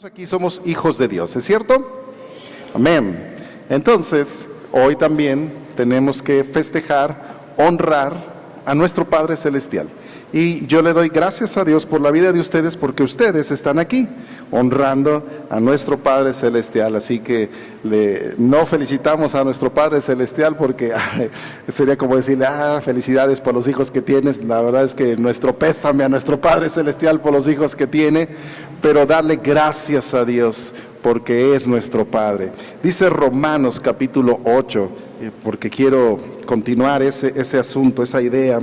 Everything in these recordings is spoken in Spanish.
Aquí somos hijos de Dios, ¿es cierto? Amén. Entonces, hoy también tenemos que festejar, honrar a nuestro Padre Celestial. Y yo le doy gracias a Dios por la vida de ustedes, porque ustedes están aquí honrando a nuestro Padre Celestial. Así que no felicitamos a nuestro Padre Celestial porque sería como decirle, felicidades por los hijos que tienes. La verdad es que nuestro pésame a nuestro Padre Celestial por los hijos que tiene, pero darle gracias a Dios porque es nuestro Padre. Dice Romanos capítulo 8, porque quiero continuar ese asunto, esa idea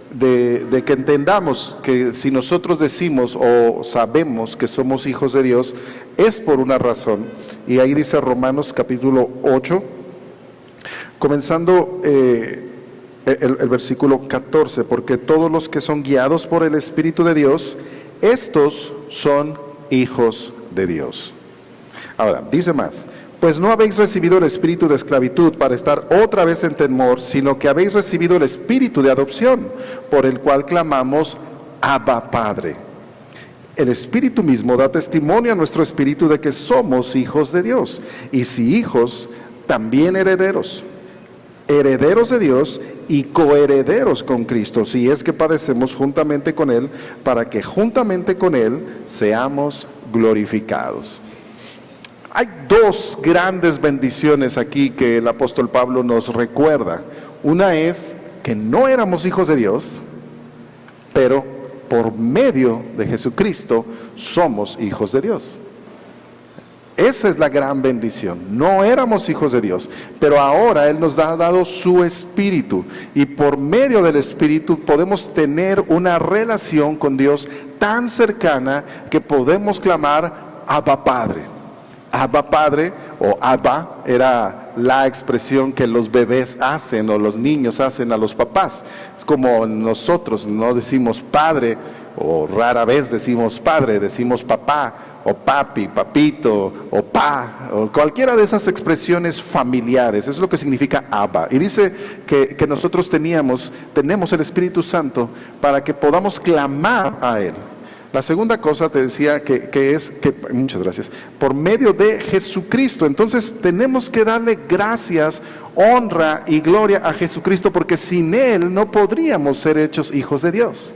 de que entendamos que si nosotros decimos o sabemos que somos hijos de Dios, es por una razón. Y ahí dice Romanos capítulo 8, comenzando el versículo 14, porque todos los que son guiados por el Espíritu de Dios, estos son hijos de Dios. Ahora, dice más, pues no habéis recibido el espíritu de esclavitud para estar otra vez en temor, sino que habéis recibido el espíritu de adopción, por el cual clamamos, Abba, Padre. El Espíritu mismo da testimonio a nuestro espíritu de que somos hijos de Dios, y si hijos, también herederos, herederos de Dios y coherederos con Cristo, si es que padecemos juntamente con Él, para que juntamente con Él seamos glorificados. Hay dos grandes bendiciones aquí que el apóstol Pablo nos recuerda. Una es que no éramos hijos de Dios, pero por medio de Jesucristo somos hijos de Dios. Esa es la gran bendición. No éramos hijos de Dios, pero ahora Él nos ha dado su Espíritu, y por medio del Espíritu podemos tener una relación con Dios tan cercana que podemos clamar Abba, Padre. Abba, Padre, o Abba, era la expresión que los bebés hacen o los niños hacen a los papás. Es como nosotros no decimos padre, o rara vez decimos padre, decimos papá, o papi, papito, o pa, o cualquiera de esas expresiones familiares. Es lo que significa Abba. Y dice que nosotros tenemos el Espíritu Santo para que podamos clamar a Él. La segunda cosa te decía muchas gracias, por medio de Jesucristo. Entonces tenemos que darle gracias, honra y gloria a Jesucristo, porque sin Él no podríamos ser hechos hijos de Dios.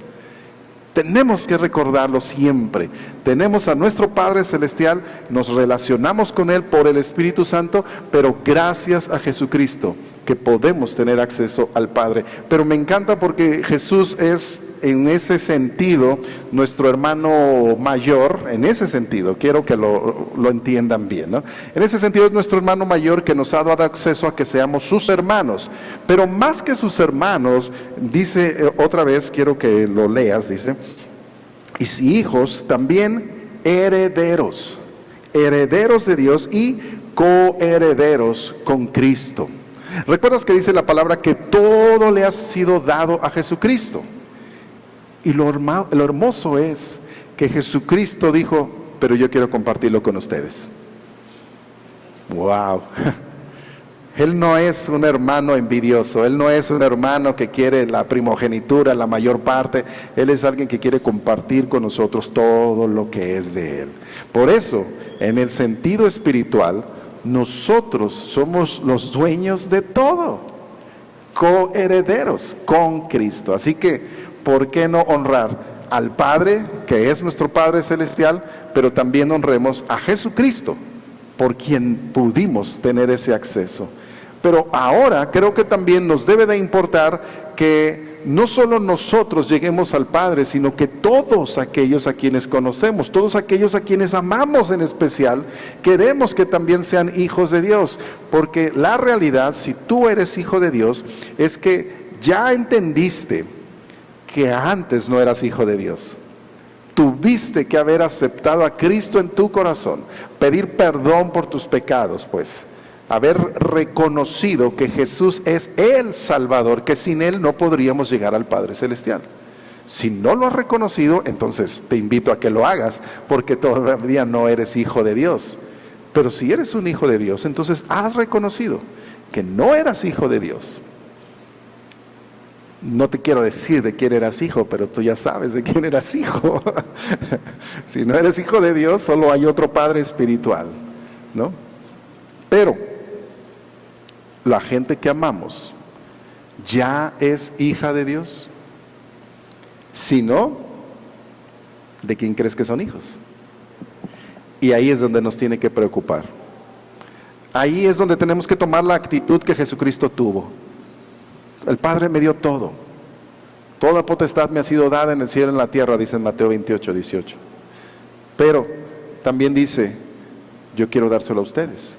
Tenemos que recordarlo siempre. Tenemos a nuestro Padre Celestial, nos relacionamos con Él por el Espíritu Santo, pero gracias a Jesucristo que podemos tener acceso al Padre. Pero me encanta porque Jesús es, en ese sentido, nuestro hermano mayor. En ese sentido, quiero que lo entiendan bien, ¿no? En ese sentido es nuestro hermano mayor que nos ha dado acceso a que seamos sus hermanos. Pero más que sus hermanos, dice otra vez, quiero que lo leas, dice, y si hijos, también herederos, herederos de Dios y coherederos con Cristo. ¿Recuerdas que dice la palabra que todo le ha sido dado a Jesucristo? Y lo hermoso es que Jesucristo dijo, pero yo quiero compartirlo con ustedes. ¡Wow! Él no es un hermano envidioso, Él no es un hermano que quiere la primogenitura, la mayor parte. Él es alguien que quiere compartir con nosotros todo lo que es de Él. Por eso, en el sentido espiritual, nosotros somos los dueños de todo, coherederos con Cristo. Así que, ¿por qué no honrar al Padre, que es nuestro Padre Celestial, pero también honremos a Jesucristo, por quien pudimos tener ese acceso? Pero ahora creo que también nos debe de importar que no solo nosotros lleguemos al Padre, sino que todos aquellos a quienes conocemos, todos aquellos a quienes amamos en especial, queremos que también sean hijos de Dios. Porque la realidad, si tú eres hijo de Dios, es que ya entendiste que antes no eras hijo de Dios. Tuviste que haber aceptado a Cristo en tu corazón, pedir perdón por tus pecados, pues haber reconocido que Jesús es el Salvador, que sin Él no podríamos llegar al Padre Celestial. Si no lo has reconocido, entonces te invito a que lo hagas, porque todavía no eres hijo de Dios. Pero si eres un hijo de Dios, entonces has reconocido que no eras hijo de Dios. No te quiero decir de quién eras hijo, pero tú ya sabes de quién eras hijo. Si no eres hijo de Dios, solo hay otro padre espiritual, ¿no? Pero la gente que amamos ya es hija de Dios. Si no, ¿de quién crees que son hijos? Y ahí es donde nos tiene que preocupar. Ahí es donde tenemos que tomar la actitud que Jesucristo tuvo. El Padre me dio todo. Toda potestad me ha sido dada en el cielo y en la tierra, dice en Mateo 28, 18. Pero también dice, yo quiero dárselo a ustedes.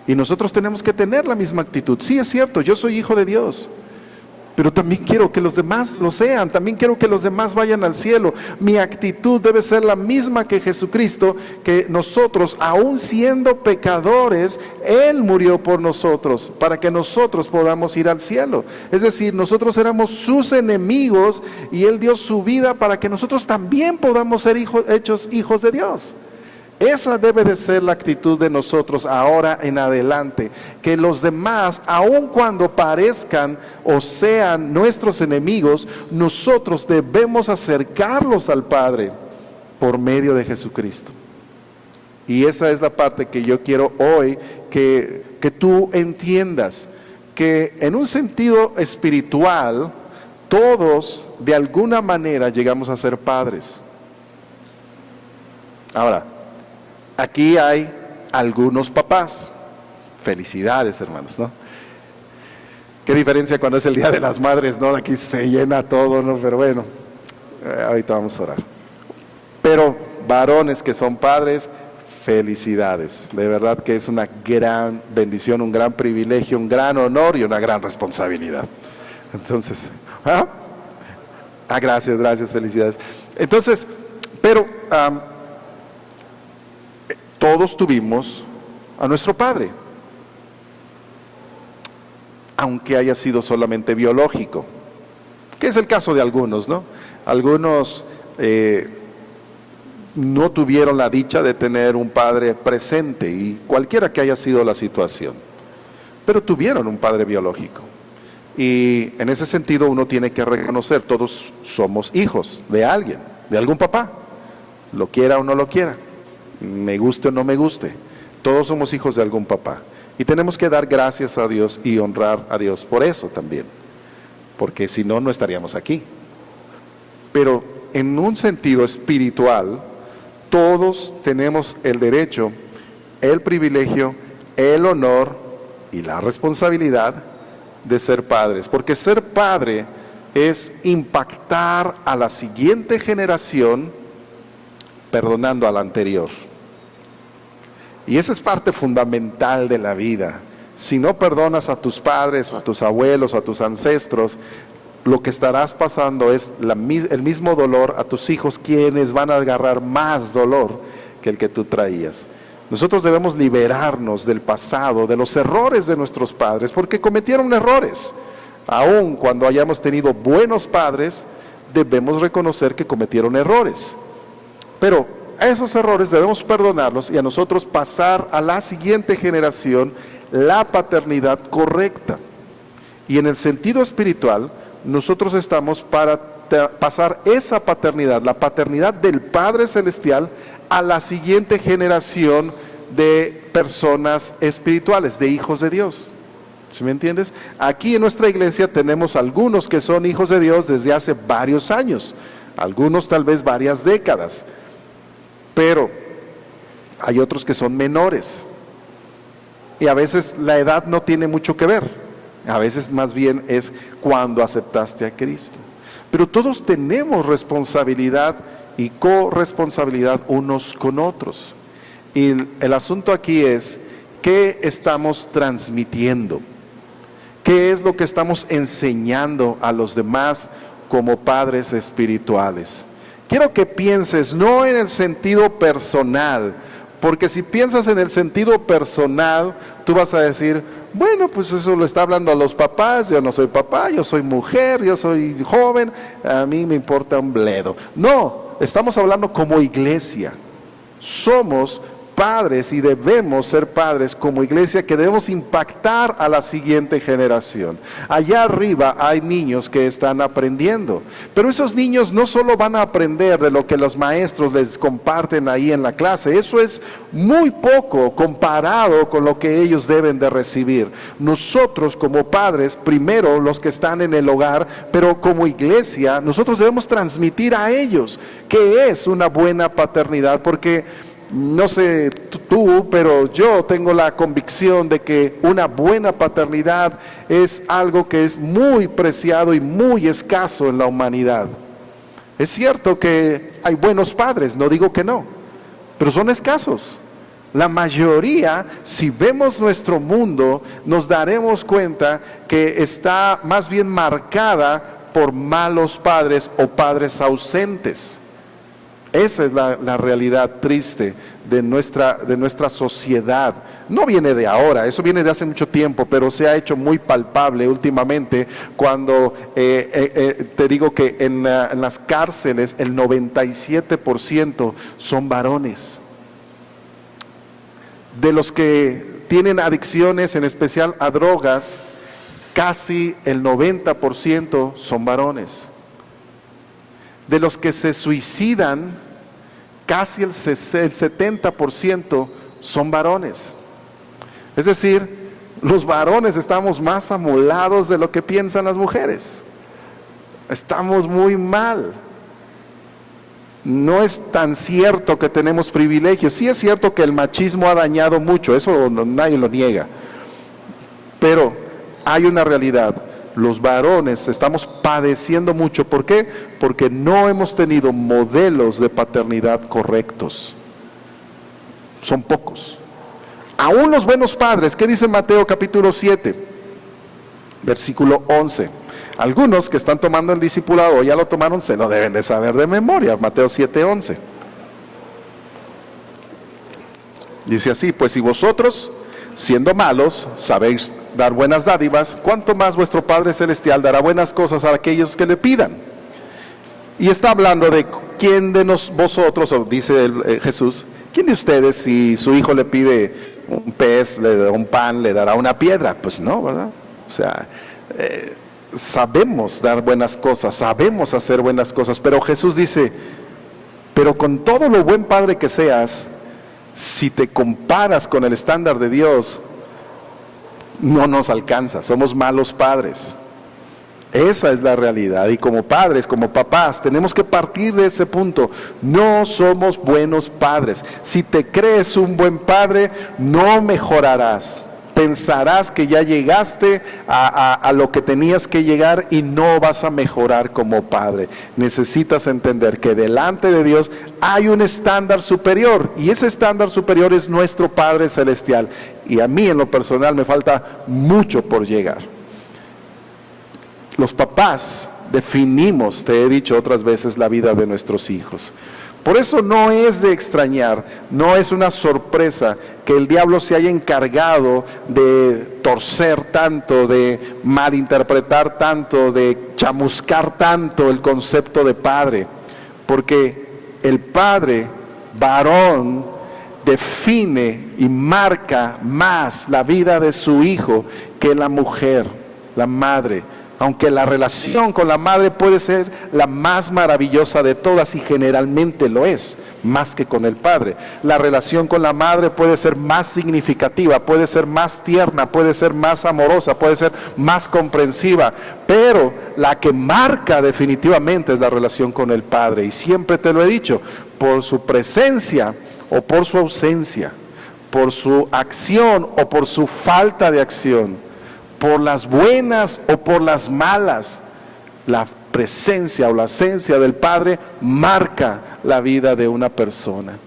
Y nosotros tenemos que tener la misma actitud. Sí, es cierto, yo soy hijo de Dios, pero también quiero que los demás lo sean, también quiero que los demás vayan al cielo. Mi actitud debe ser la misma que Jesucristo, que nosotros, aun siendo pecadores, Él murió por nosotros, para que nosotros podamos ir al cielo. Es decir, nosotros éramos sus enemigos y Él dio su vida para que nosotros también podamos ser hechos hijos de Dios. Esa debe de ser la actitud de nosotros ahora en adelante, que los demás, aun cuando parezcan o sean nuestros enemigos, nosotros debemos acercarlos al Padre por medio de Jesucristo. Y esa es la parte que yo quiero hoy que tú entiendas, que en un sentido espiritual, todos de alguna manera llegamos a ser padres. Ahora, aquí hay algunos papás. Felicidades, hermanos, ¿no? Qué diferencia cuando es el Día de las Madres, ¿no? Aquí se llena todo, ¿no? Pero bueno, ahorita vamos a orar. Pero varones que son padres, felicidades. De verdad que es una gran bendición, un gran privilegio, un gran honor y una gran responsabilidad. Entonces, gracias, felicidades. Entonces, pero todos tuvimos a nuestro padre, aunque haya sido solamente biológico, que es el caso de algunos, ¿no? Algunos no tuvieron la dicha de tener un padre presente, y cualquiera que haya sido la situación, pero tuvieron un padre biológico. Y en ese sentido uno tiene que reconocer, todos somos hijos de alguien, de algún papá, lo quiera o no lo quiera, me guste o no me guste, todos somos hijos de algún papá. Y tenemos que dar gracias a Dios y honrar a Dios por eso también, porque si no, no estaríamos aquí. Pero en un sentido espiritual, todos tenemos el derecho, el privilegio, el honor y la responsabilidad de ser padres, porque ser padre es impactar a la siguiente generación perdonando a la anterior. Y esa es parte fundamental de la vida. Si no perdonas a tus padres, a tus abuelos, a tus ancestros, lo que estarás pasando es el mismo dolor a tus hijos, quienes van a agarrar más dolor que el que tú traías. Nosotros debemos liberarnos del pasado, de los errores de nuestros padres, porque cometieron errores. Aun cuando hayamos tenido buenos padres, debemos reconocer que cometieron errores. Pero a esos errores debemos perdonarlos y a nosotros pasar a la siguiente generación la paternidad correcta. Y en el sentido espiritual, nosotros estamos para pasar esa paternidad, la paternidad del Padre Celestial, a la siguiente generación de personas espirituales, de hijos de Dios. ¿Sí me entiendes? Aquí en nuestra iglesia tenemos algunos que son hijos de Dios desde hace varios años, algunos tal vez varias décadas, pero hay otros que son menores. Y a veces la edad no tiene mucho que ver, a veces más bien es cuando aceptaste a Cristo. Pero todos tenemos responsabilidad y corresponsabilidad unos con otros. Y el asunto aquí es, ¿qué estamos transmitiendo? ¿Qué es lo que estamos enseñando a los demás como padres espirituales? Quiero que pienses no en el sentido personal, porque si piensas en el sentido personal, tú vas a decir, bueno, pues eso lo está hablando a los papás, yo no soy papá, yo soy mujer, yo soy joven, a mí me importa un bledo. No, estamos hablando como iglesia. Somos padres y debemos ser padres como iglesia que debemos impactar a la siguiente generación. Allá arriba hay niños que están aprendiendo, pero esos niños no solo van a aprender de lo que los maestros les comparten ahí en la clase, eso es muy poco comparado con lo que ellos deben de recibir. Nosotros como padres, primero los que están en el hogar, pero como iglesia, nosotros debemos transmitir a ellos qué es una buena paternidad, porque no sé tú, pero yo tengo la convicción de que una buena paternidad es algo que es muy preciado y muy escaso en la humanidad. Es cierto que hay buenos padres, no digo que no, pero son escasos. La mayoría, si vemos nuestro mundo, nos daremos cuenta que está más bien marcada por malos padres o padres ausentes. Esa es la realidad triste de nuestra sociedad. No viene de ahora, eso viene de hace mucho tiempo, pero se ha hecho muy palpable últimamente cuando te digo que en las cárceles el 97% son varones. De los que tienen adicciones, en especial a drogas, casi el 90% son varones. De los que se suicidan, casi el 70% son varones. Es decir, los varones estamos más amolados de lo que piensan las mujeres. Estamos muy mal. No es tan cierto que tenemos privilegios. Sí es cierto que el machismo ha dañado mucho, eso nadie lo niega. Pero hay una realidad. Los varones estamos padeciendo mucho. ¿Por qué? Porque no hemos tenido modelos de paternidad correctos. Son pocos. Aún los buenos padres, ¿qué dice Mateo capítulo 7? Versículo 11. Algunos que están tomando el discipulado o ya lo tomaron, se lo deben de saber de memoria. Mateo 7, 11. Dice así: pues si vosotros, siendo malos, sabéis dar buenas dádivas, ¿cuánto más vuestro Padre Celestial dará buenas cosas a aquellos que le pidan? Y está hablando de quién de vosotros, o dice Jesús, ¿quién de ustedes si su hijo le pide un pez, le da un pan, le dará una piedra? Pues no, ¿verdad? O sea, sabemos dar buenas cosas, sabemos hacer buenas cosas, pero Jesús dice, pero con todo lo buen padre que seas, si te comparas con el estándar de Dios, no nos alcanza, somos malos padres. Esa es la realidad, y como padres, como papás, tenemos que partir de ese punto. No somos buenos padres. Si te crees un buen padre, no mejorarás. Pensarás que ya llegaste a lo que tenías que llegar y no vas a mejorar como padre. Necesitas entender que delante de Dios hay un estándar superior, y ese estándar superior es nuestro Padre Celestial. Y a mí en lo personal me falta mucho por llegar. Los papás definimos, te he dicho otras veces, la vida de nuestros hijos. Por eso no es de extrañar, no es una sorpresa que el diablo se haya encargado de torcer tanto, de malinterpretar tanto, de chamuscar tanto el concepto de padre. Porque el padre varón define y marca más la vida de su hijo que la mujer, la madre. Aunque la relación con la madre puede ser la más maravillosa de todas, y generalmente lo es, más que con el padre. La relación con la madre puede ser más significativa, puede ser más tierna, puede ser más amorosa, puede ser más comprensiva, pero la que marca definitivamente es la relación con el padre. Y siempre te lo he dicho, por su presencia o por su ausencia, por su acción o por su falta de acción, por las buenas o por las malas, la presencia o la esencia del Padre marca la vida de una persona.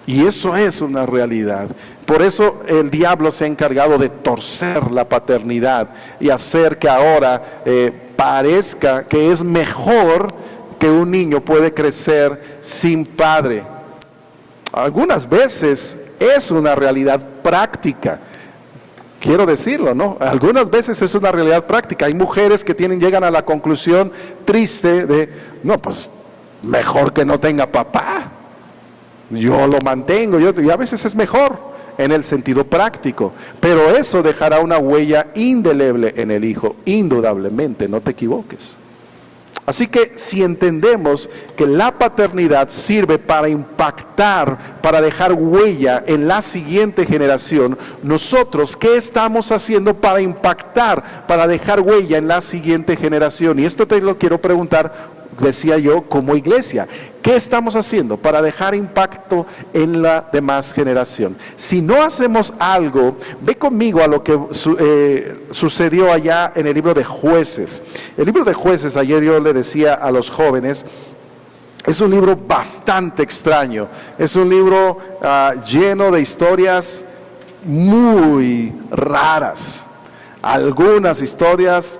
Y eso es una realidad. Por eso el diablo se ha encargado de torcer la paternidad y hacer que ahora parezca que es mejor, que un niño puede crecer sin padre. Algunas veces es una realidad práctica. Quiero decirlo, ¿no? Algunas veces es una realidad práctica. Hay mujeres que llegan a la conclusión triste de, no, pues mejor que no tenga papá. yo lo mantengo, y a veces es mejor en el sentido práctico, pero eso dejará una huella indeleble en el hijo, indudablemente, no te equivoques. Así que si entendemos que la paternidad sirve para impactar, para dejar huella en la siguiente generación, nosotros, ¿qué estamos haciendo para impactar, para dejar huella en la siguiente generación? Y esto te lo quiero preguntar, decía yo, como iglesia. ¿Qué estamos haciendo para dejar impacto en la demás generación? Si no hacemos algo, ve conmigo a lo que sucedió allá en el libro de Jueces. El libro de Jueces, ayer yo le decía a los jóvenes, es un libro bastante extraño. Es un libro lleno de historias muy raras. Algunas historias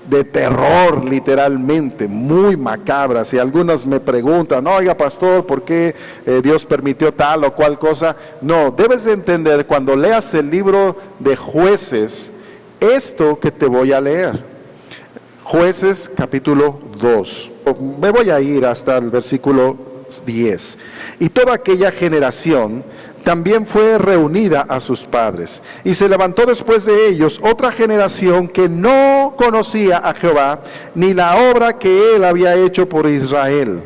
de terror, literalmente, muy macabras. Y algunas me preguntan, oiga pastor, ¿por qué Dios permitió tal o cual cosa? No, debes de entender cuando leas el libro de Jueces, esto que te voy a leer. Jueces capítulo 2. Me voy a ir hasta el versículo 10. Y toda aquella generación también fue reunida a sus padres. Y se levantó después de ellos otra generación que no conocía a Jehová, ni la obra que él había hecho por Israel.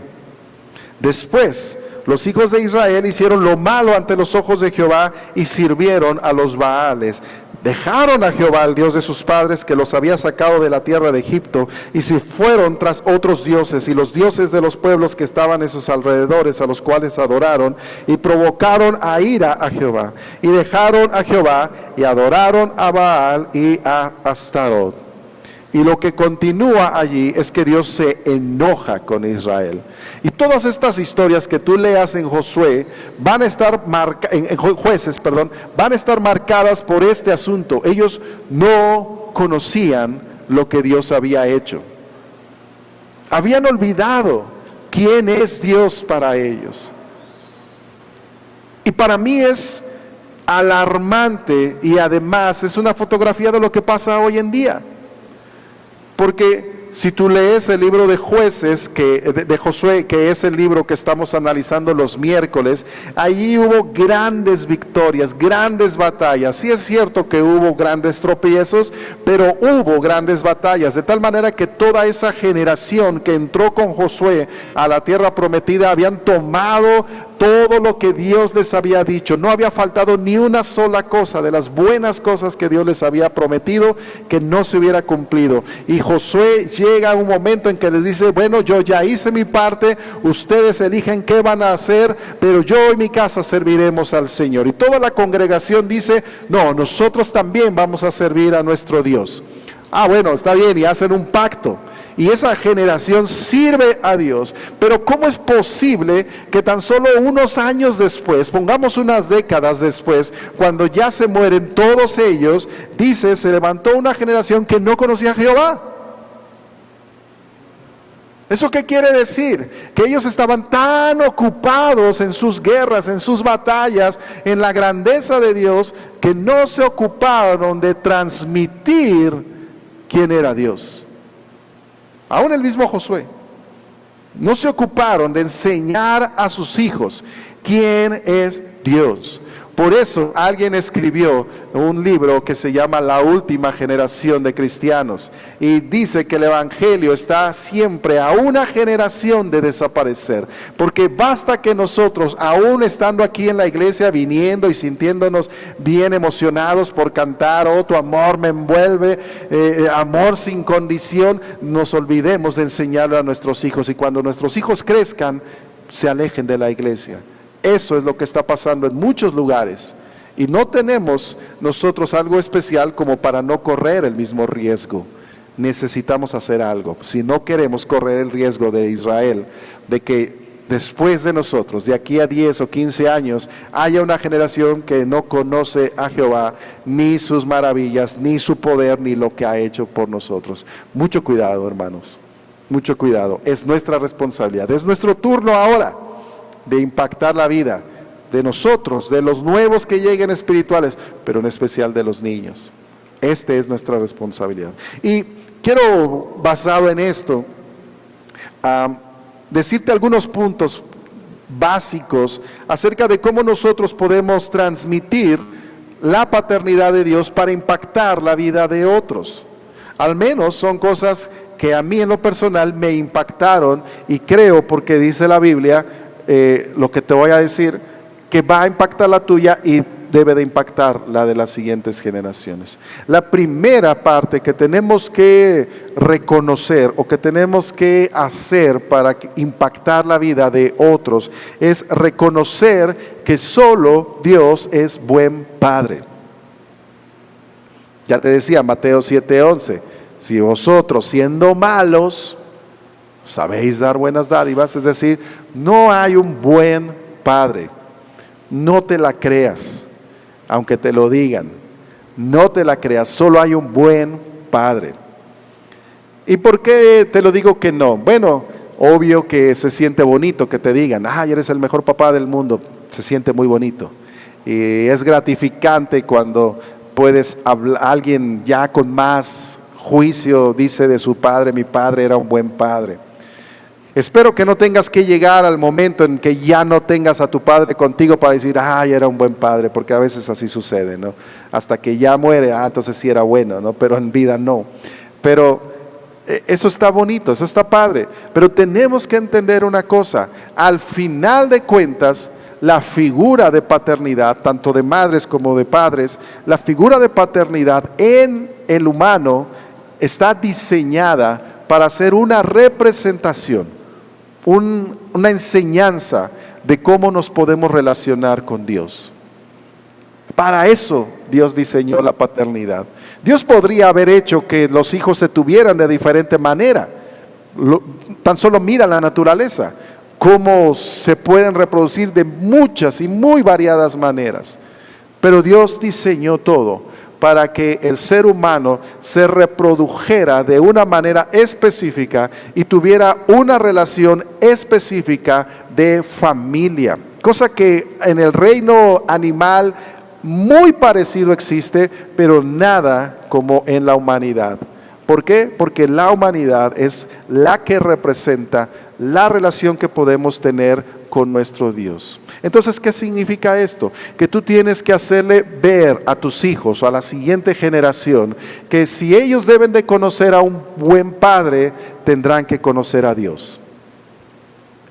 Después, los hijos de Israel hicieron lo malo ante los ojos de Jehová y sirvieron a los Baales. Dejaron a Jehová, el Dios de sus padres, que los había sacado de la tierra de Egipto, y se fueron tras otros dioses, y los dioses de los pueblos que estaban en sus alrededores, a los cuales adoraron, y provocaron a ira a Jehová. Y dejaron a Jehová, y adoraron a Baal y a Astarot. Y lo que continúa allí es que Dios se enoja con Israel. Y todas estas historias que tú leas en Josué van a estar en Jueces, van a estar marcadas por este asunto. Ellos no conocían lo que Dios había hecho. Habían olvidado quién es Dios para ellos. Y para mí es alarmante y además es una fotografía de lo que pasa hoy en día. Porque si tú lees el libro de Jueces, de Josué, que es el libro que estamos analizando los miércoles, allí hubo grandes victorias, grandes batallas. Sí es cierto que hubo grandes tropiezos, pero hubo grandes batallas, de tal manera que toda esa generación que entró con Josué a la tierra prometida habían tomado todo lo que Dios les había dicho. No había faltado ni una sola cosa de las buenas cosas que Dios les había prometido que no se hubiera cumplido. Y Josué llega a un momento en que les dice, bueno, yo ya hice mi parte, ustedes eligen qué van a hacer, pero yo y mi casa serviremos al Señor. Y toda la congregación dice, no, nosotros también vamos a servir a nuestro Dios. Ah, bueno, está bien, y hacen un pacto. Y esa generación sirve a Dios. Pero ¿cómo es posible que tan solo unos años después, pongamos unas décadas después, cuando ya se mueren todos ellos, dice, se levantó una generación que no conocía a Jehová? ¿Eso qué quiere decir? Que ellos estaban tan ocupados en sus guerras, en sus batallas, en la grandeza de Dios, que no se ocuparon de transmitir quién era Dios. Aún el mismo Josué, no se ocuparon de enseñar a sus hijos quién es Dios. Por eso alguien escribió un libro que se llama La Última Generación de Cristianos y dice que el Evangelio está siempre a una generación de desaparecer, porque basta que nosotros, aún estando aquí en la iglesia, viniendo y sintiéndonos bien emocionados por cantar, oh, tu amor me envuelve, amor sin condición, nos olvidemos de enseñarlo a nuestros hijos, y cuando nuestros hijos crezcan, se alejen de la iglesia. Eso es lo que está pasando en muchos lugares. Y no tenemos nosotros algo especial como para no correr el mismo riesgo. Necesitamos hacer algo. Si no queremos correr el riesgo de Israel, de que después de nosotros, de aquí a 10 o 15 años, haya una generación que no conoce a Jehová, ni sus maravillas, ni su poder, ni lo que ha hecho por nosotros. Mucho cuidado, hermanos. Mucho cuidado. Es nuestra responsabilidad. Es nuestro turno ahora de impactar la vida de nosotros, de los nuevos que lleguen espirituales, pero en especial de los niños. Esta es nuestra responsabilidad. Y quiero, basado en esto, decirte algunos puntos básicos acerca de cómo nosotros podemos transmitir la paternidad de Dios para impactar la vida de otros. Al menos son cosas que a mí en lo personal me impactaron, y creo, porque dice la Biblia, lo que te voy a decir, que va a impactar la tuya y debe de impactar la de las siguientes generaciones. La primera parte que tenemos que reconocer o que tenemos que hacer para impactar la vida de otros es reconocer que solo Dios es buen Padre. Ya te decía, Mateo 7:11, si vosotros siendo malos sabéis dar buenas dádivas, es decir, no hay un buen Padre. No te la creas, aunque te lo digan, no te la creas, solo hay un buen Padre. ¿Y por qué te lo digo que no? Bueno, obvio que se siente bonito que te digan, ay, eres el mejor papá del mundo, se siente muy bonito. Y es gratificante cuando puedes hablar, alguien ya con más juicio dice de su padre, mi padre era un buen padre. Espero que no tengas que llegar al momento en que ya no tengas a tu padre contigo para decir, ay, era un buen padre, porque a veces así sucede, ¿no? Hasta que ya muere, entonces sí era bueno, ¿no? Pero en vida no. Pero eso está bonito, eso está padre. Pero tenemos que entender una cosa, al final de cuentas, la figura de paternidad, tanto de madres como de padres, la figura de paternidad en el humano está diseñada para ser una representación, una enseñanza de cómo nos podemos relacionar con Dios. Para eso Dios diseñó la paternidad. Dios podría haber hecho que los hijos se tuvieran de diferente manera. Tan solo mira la naturaleza, cómo se pueden reproducir de muchas y muy variadas maneras. Pero Dios diseñó todo para que el ser humano se reprodujera de una manera específica y tuviera una relación específica de familia. Cosa que en el reino animal muy parecido existe, pero nada como en la humanidad. ¿Por qué? Porque la humanidad es la que representa la relación que podemos tener con nuestro Dios. Entonces, ¿qué significa esto? Que tú tienes que hacerle ver a tus hijos o a la siguiente generación que si ellos deben de conocer a un buen padre, tendrán que conocer a Dios.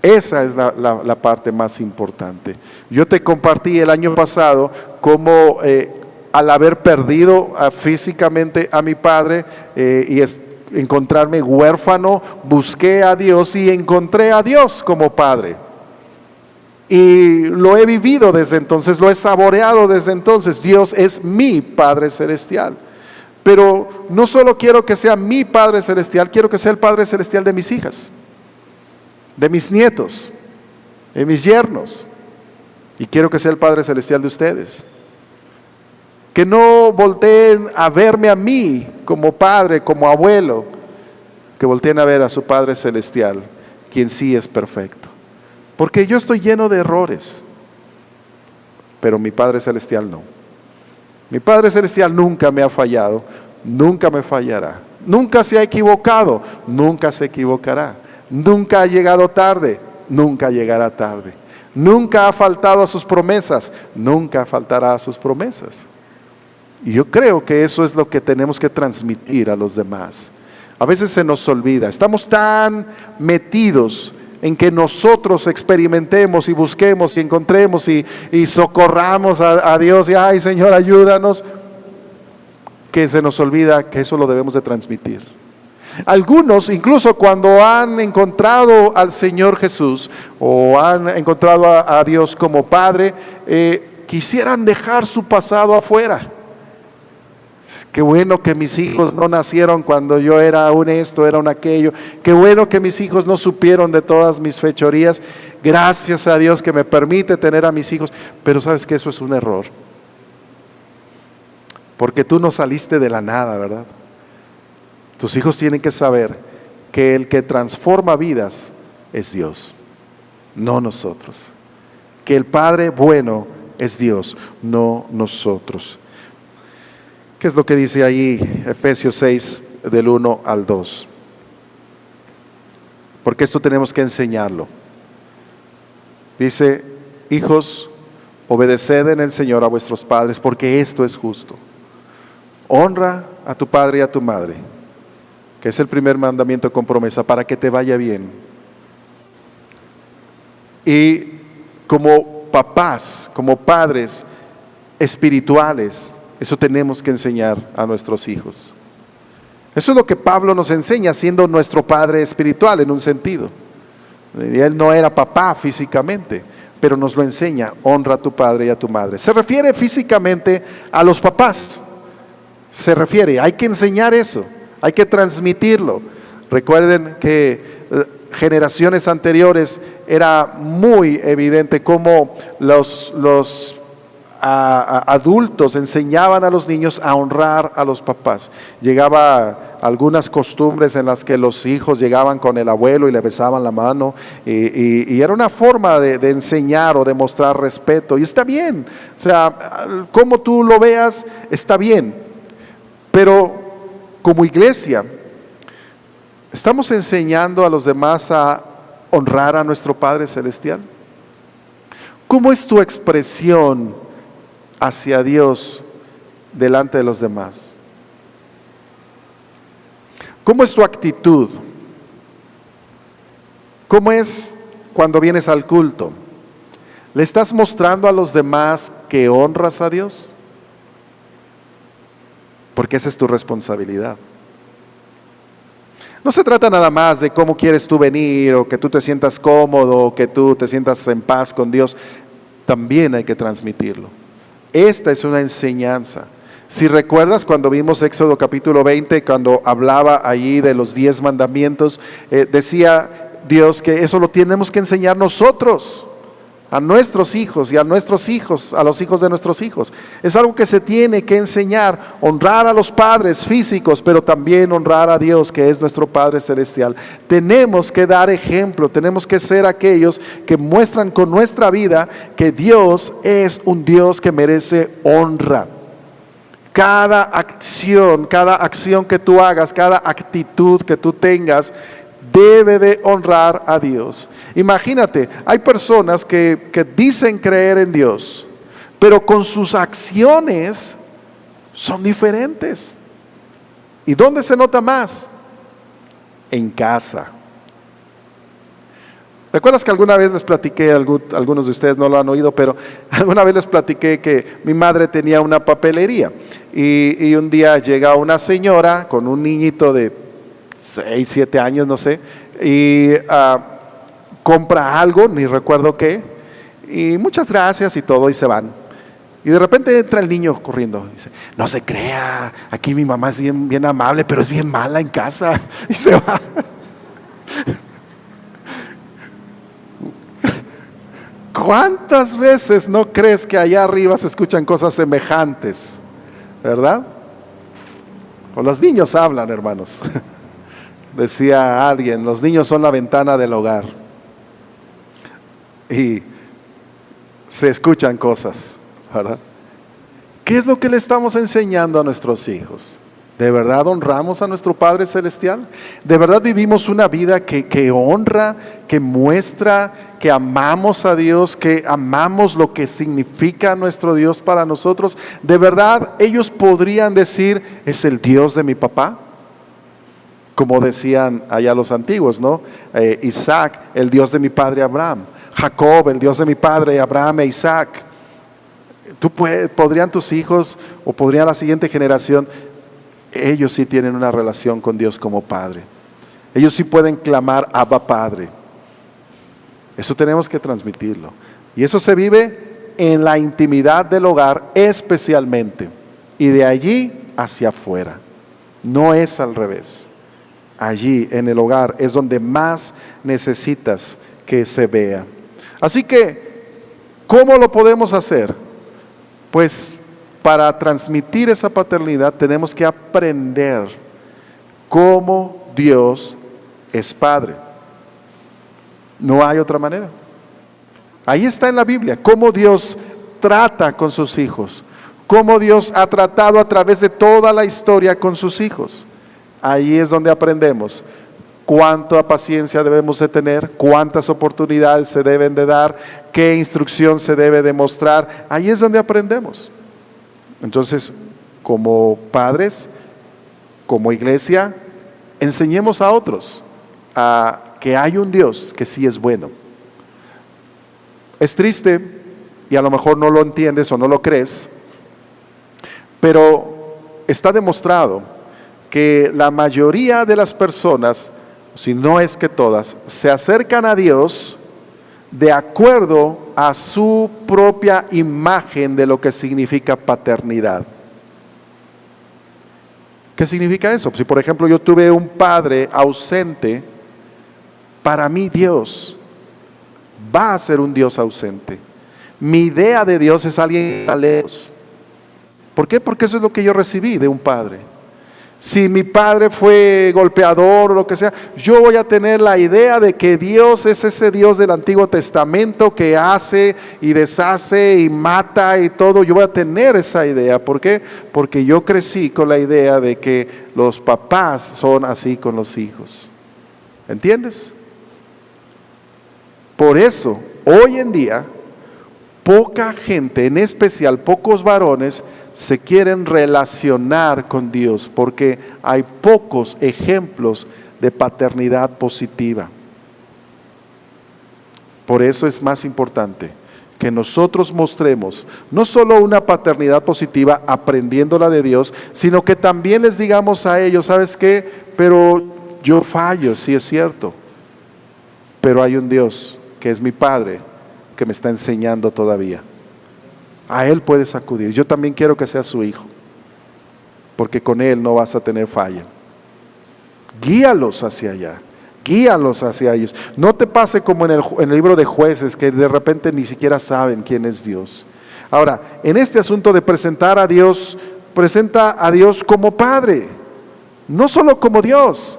Esa es la parte más importante. Yo te compartí el año pasado cómo al haber perdido físicamente a mi padre encontrarme huérfano, busqué a Dios y encontré a Dios como Padre. Y lo he vivido desde entonces, lo he saboreado desde entonces. Dios es mi Padre Celestial. Pero no solo quiero que sea mi Padre Celestial, quiero que sea el Padre Celestial de mis hijas, de mis nietos, de mis yernos. Y quiero que sea el Padre Celestial de ustedes. Que no volteen a verme a mí como padre, como abuelo, que volteen a ver a su Padre Celestial, quien sí es perfecto. Porque yo estoy lleno de errores, pero mi Padre Celestial no. Mi Padre Celestial nunca me ha fallado, nunca me fallará. Nunca se ha equivocado, nunca se equivocará. Nunca ha llegado tarde, nunca llegará tarde. Nunca ha faltado a sus promesas, nunca faltará a sus promesas. Y yo creo que eso es lo que tenemos que transmitir a los demás. A veces se nos olvida, estamos tan metidos en que nosotros experimentemos y busquemos y encontremos y socorramos a Dios y ay Señor ayúdanos, que se nos olvida que eso lo debemos de transmitir. Algunos incluso cuando han encontrado al Señor Jesús o han encontrado a Dios como Padre, quisieran dejar su pasado afuera. Qué bueno que mis hijos no nacieron cuando yo era un esto, era un aquello. Qué bueno que mis hijos no supieron de todas mis fechorías. Gracias a Dios que me permite tener a mis hijos. Pero sabes que eso es un error. Porque tú no saliste de la nada, ¿verdad? Tus hijos tienen que saber que el que transforma vidas es Dios, no nosotros. Que el Padre bueno es Dios, no nosotros. ¿Qué es lo que dice ahí Efesios 6 del 1 al 2? Porque esto tenemos que enseñarlo. Dice: hijos, obedeced en el Señor a vuestros padres, porque esto es justo. Honra a tu padre y a tu madre, que es el primer mandamiento con promesa, para que te vaya bien. Y como papás, como padres espirituales, eso tenemos que enseñar a nuestros hijos. Eso es lo que Pablo nos enseña, siendo nuestro padre espiritual en un sentido. Él no era papá físicamente, pero nos lo enseña: honra a tu padre y a tu madre. Se refiere físicamente a los papás. Hay que enseñar eso, hay que transmitirlo. Recuerden que generaciones anteriores era muy evidente cómo los adultos enseñaban a los niños a honrar a los papás. Llegaba algunas costumbres en las que los hijos llegaban con el abuelo y le besaban la mano, y era una forma de enseñar o de mostrar respeto, y está bien. O sea, como tú lo veas, está bien. Pero como iglesia, ¿estamos enseñando a los demás a honrar a nuestro Padre Celestial? ¿Cómo es tu expresión hacia Dios delante de los demás? ¿Cómo es tu actitud? ¿Cómo es cuando vienes al culto? ¿Le estás mostrando a los demás que honras a Dios? Porque esa es tu responsabilidad. No se trata nada más de cómo quieres tú venir, o que tú te sientas cómodo, o que tú te sientas en paz con Dios. También hay que transmitirlo. Esta es una enseñanza. Si recuerdas cuando vimos Éxodo capítulo 20, cuando hablaba allí de los 10 mandamientos, decía Dios que eso lo tenemos que enseñar nosotros a nuestros hijos y a nuestros hijos, a los hijos de nuestros hijos. Es algo que se tiene que enseñar: honrar a los padres físicos, pero también honrar a Dios, que es nuestro Padre Celestial. Tenemos que dar ejemplo, tenemos que ser aquellos que muestran con nuestra vida que Dios es un Dios que merece honra. Cada acción que tú hagas, cada actitud que tú tengas, debe de honrar a Dios. Imagínate, hay personas que dicen creer en Dios, pero con sus acciones son diferentes. ¿Y dónde se nota más? En casa. ¿Recuerdas que alguna vez les platiqué, algunos de ustedes no lo han oído, pero alguna vez les platiqué que mi madre tenía una papelería, y un día llega una señora con un niñito de 6, 7 años, no sé, y compra algo, ni recuerdo qué, y muchas gracias y todo, y se van. Y de repente entra el niño corriendo y dice: no se crea, aquí mi mamá es bien amable, pero es bien mala en casa, y se va. ¿Cuántas veces no crees que allá arriba se escuchan cosas semejantes? ¿Verdad? O los niños hablan, hermanos. Decía alguien: los niños son la ventana del hogar. Y se escuchan cosas, ¿verdad? ¿Qué es lo que le estamos enseñando a nuestros hijos? ¿De verdad honramos a nuestro Padre Celestial? ¿De verdad vivimos una vida que honra, que muestra que amamos a Dios, que amamos lo que significa nuestro Dios para nosotros? ¿De verdad ellos podrían decir: es el Dios de mi papá? Como decían allá los antiguos, ¿no? Isaac, el Dios de mi padre Abraham. Jacob, el Dios de mi padre Abraham e Isaac. ¿Podrían tus hijos, o podría la siguiente generación? Ellos sí tienen una relación con Dios como Padre. Ellos sí pueden clamar: Abba Padre. Eso tenemos que transmitirlo. Y eso se vive en la intimidad del hogar especialmente. Y de allí hacia afuera. No es al revés. Allí en el hogar es donde más necesitas que se vea. Así que, ¿cómo lo podemos hacer? Pues para transmitir esa paternidad tenemos que aprender cómo Dios es Padre. No hay otra manera. Ahí está en la Biblia, cómo Dios trata con sus hijos, cómo Dios ha tratado a través de toda la historia con sus hijos. Ahí es donde aprendemos cuánta paciencia debemos de tener, cuántas oportunidades se deben de dar, qué instrucción se debe de mostrar. Ahí es donde aprendemos. Entonces, como padres, como iglesia, enseñemos a otros a que hay un Dios que sí es bueno. Es triste, y a lo mejor no lo entiendes o no lo crees, pero está demostrado que la mayoría de las personas, si no es que todas, se acercan a Dios de acuerdo a su propia imagen de lo que significa paternidad. ¿Qué significa eso? Si por ejemplo yo tuve un padre ausente, para mí Dios va a ser un Dios ausente. Mi idea de Dios es alguien que está lejos. ¿Por qué? Porque eso es lo que yo recibí de un padre. Si mi padre fue golpeador o lo que sea, yo voy a tener la idea de que Dios es ese Dios del Antiguo Testamento que hace y deshace y mata y todo. Yo voy a tener esa idea. ¿Por qué? Porque yo crecí con la idea de que los papás son así con los hijos. ¿Entiendes? Por eso, hoy en día, poca gente, en especial pocos varones, se quieren relacionar con Dios porque hay pocos ejemplos de paternidad positiva. Por eso es más importante que nosotros mostremos no solo una paternidad positiva aprendiéndola de Dios, sino que también les digamos a ellos, ¿sabes qué? Pero yo fallo, sí es cierto, pero hay un Dios que es mi Padre que me está enseñando todavía. A Él puedes acudir. Yo también quiero que seas su hijo, porque con Él no vas a tener falla. Guíalos hacia allá, guíalos hacia ellos. No te pase como en el libro de Jueces, que de repente ni siquiera saben quién es Dios. Ahora, en este asunto de presentar a Dios, presenta a Dios como Padre, no solo como Dios.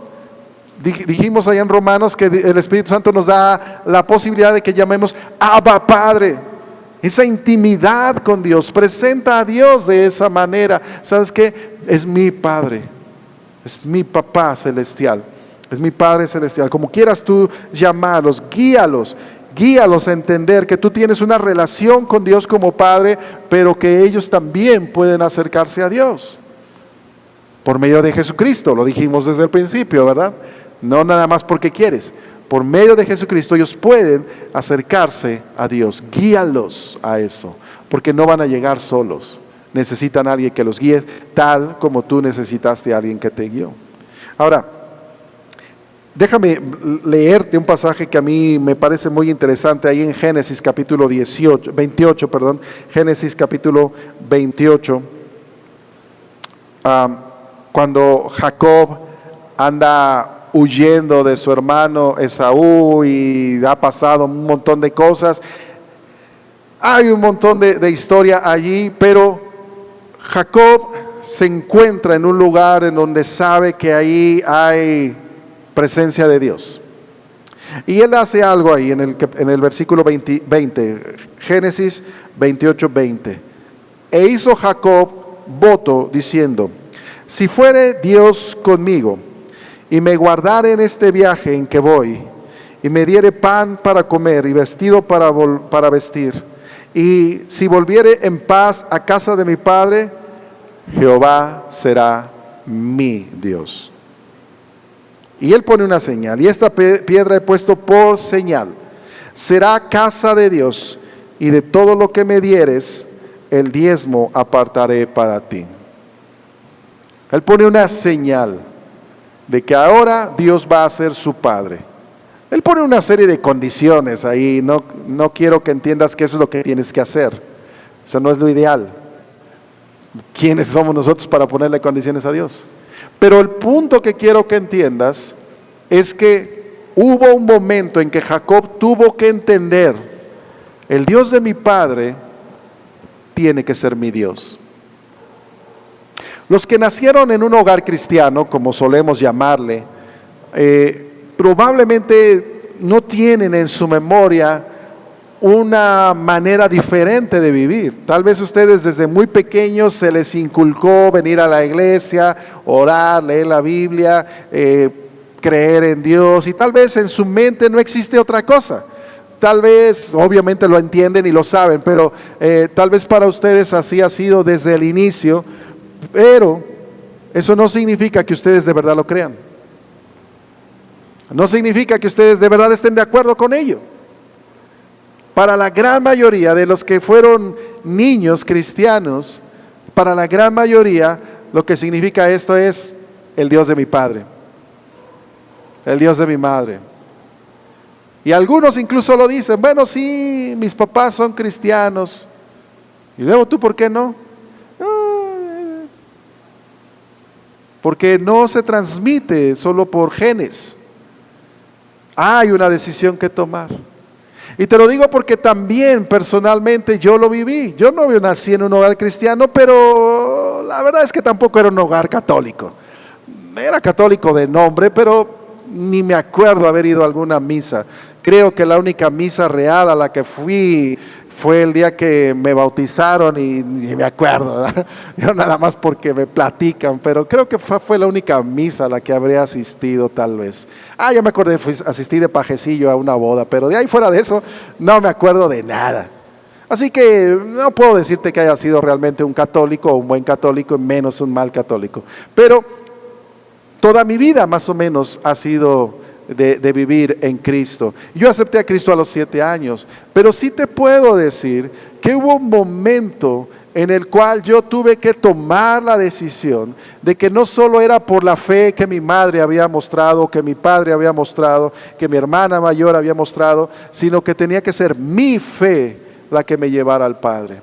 Dijimos allá en Romanos que el Espíritu Santo nos da la posibilidad de que llamemos Abba Padre. Esa intimidad con Dios, presenta a Dios de esa manera. ¿Sabes qué? Es mi Padre, es mi Papá celestial, es mi Padre celestial. Como quieras tú llamarlos, guíalos a entender que tú tienes una relación con Dios como Padre, pero que ellos también pueden acercarse a Dios. Por medio de Jesucristo, lo dijimos desde el principio, ¿verdad? No nada más porque quieres. Por medio de Jesucristo ellos pueden acercarse a Dios. Guíalos a eso, porque no van a llegar solos. Necesitan a alguien que los guíe, tal como tú necesitaste a alguien que te guió. Ahora, déjame leerte un pasaje que a mí me parece muy interesante ahí en Génesis capítulo 28, Génesis capítulo 28. Cuando Jacob anda huyendo de su hermano Esaú y ha pasado un montón de cosas. Hay un montón de historia allí, pero Jacob se encuentra en un lugar en donde sabe que ahí hay presencia de Dios. Y él hace algo ahí en el versículo 20, Génesis 28, 20. E hizo Jacob voto diciendo: si fuere Dios conmigo, y me guardare en este viaje en que voy, y me diere pan para comer y vestido para vestir, y si volviere en paz a casa de mi padre, Jehová será mi Dios. Y él pone una señal, y esta piedra he puesto por señal. Será casa de Dios, y de todo lo que me dieres, el diezmo apartaré para ti. Él pone una señal de que ahora Dios va a ser su Padre. Él pone una serie de condiciones ahí. No quiero que entiendas que eso es lo que tienes que hacer. Eso no es lo ideal. ¿Quiénes somos nosotros para ponerle condiciones a Dios? Pero el punto que quiero que entiendas es que hubo un momento en que Jacob tuvo que entender: el Dios de mi padre tiene que ser mi Dios. Los que nacieron en un hogar cristiano, como solemos llamarle, probablemente no tienen en su memoria una manera diferente de vivir. Tal vez ustedes desde muy pequeños se les inculcó venir a la iglesia, orar, leer la Biblia, creer en Dios y tal vez en su mente no existe otra cosa. Tal vez, obviamente lo entienden y lo saben, pero tal vez para ustedes así ha sido desde el inicio, pero eso no significa que ustedes de verdad lo crean. No significa que ustedes de verdad estén de acuerdo con ello. Para la gran mayoría de los que fueron niños cristianos, para la gran mayoría lo que significa esto es el Dios de mi padre, el Dios de mi madre. Y algunos incluso lo dicen, bueno, sí, mis papás son cristianos. Y luego, ¿tú por qué no? Porque no se transmite solo por genes. Hay una decisión que tomar. Y te lo digo porque también personalmente yo lo viví. Yo no nací en un hogar cristiano, pero la verdad es que tampoco era un hogar católico. Era católico de nombre, pero ni me acuerdo haber ido a alguna misa. Creo que la única misa real a la que fui fue el día que me bautizaron y ni me acuerdo, ¿verdad? Yo nada más porque me platican, pero creo que fue la única misa a la que habría asistido tal vez. Ya me acordé, asistí de pajecillo a una boda, pero de ahí fuera de eso no me acuerdo de nada. Así que no puedo decirte que haya sido realmente un católico o un buen católico, menos un mal católico. Pero toda mi vida más o menos ha sido de vivir en Cristo. Yo acepté a Cristo a los 7 años, pero sí te puedo decir que hubo un momento en el cual yo tuve que tomar la decisión de que no solo era por la fe que mi madre había mostrado, que mi padre había mostrado, que mi hermana mayor había mostrado, sino que tenía que ser mi fe la que me llevara al Padre.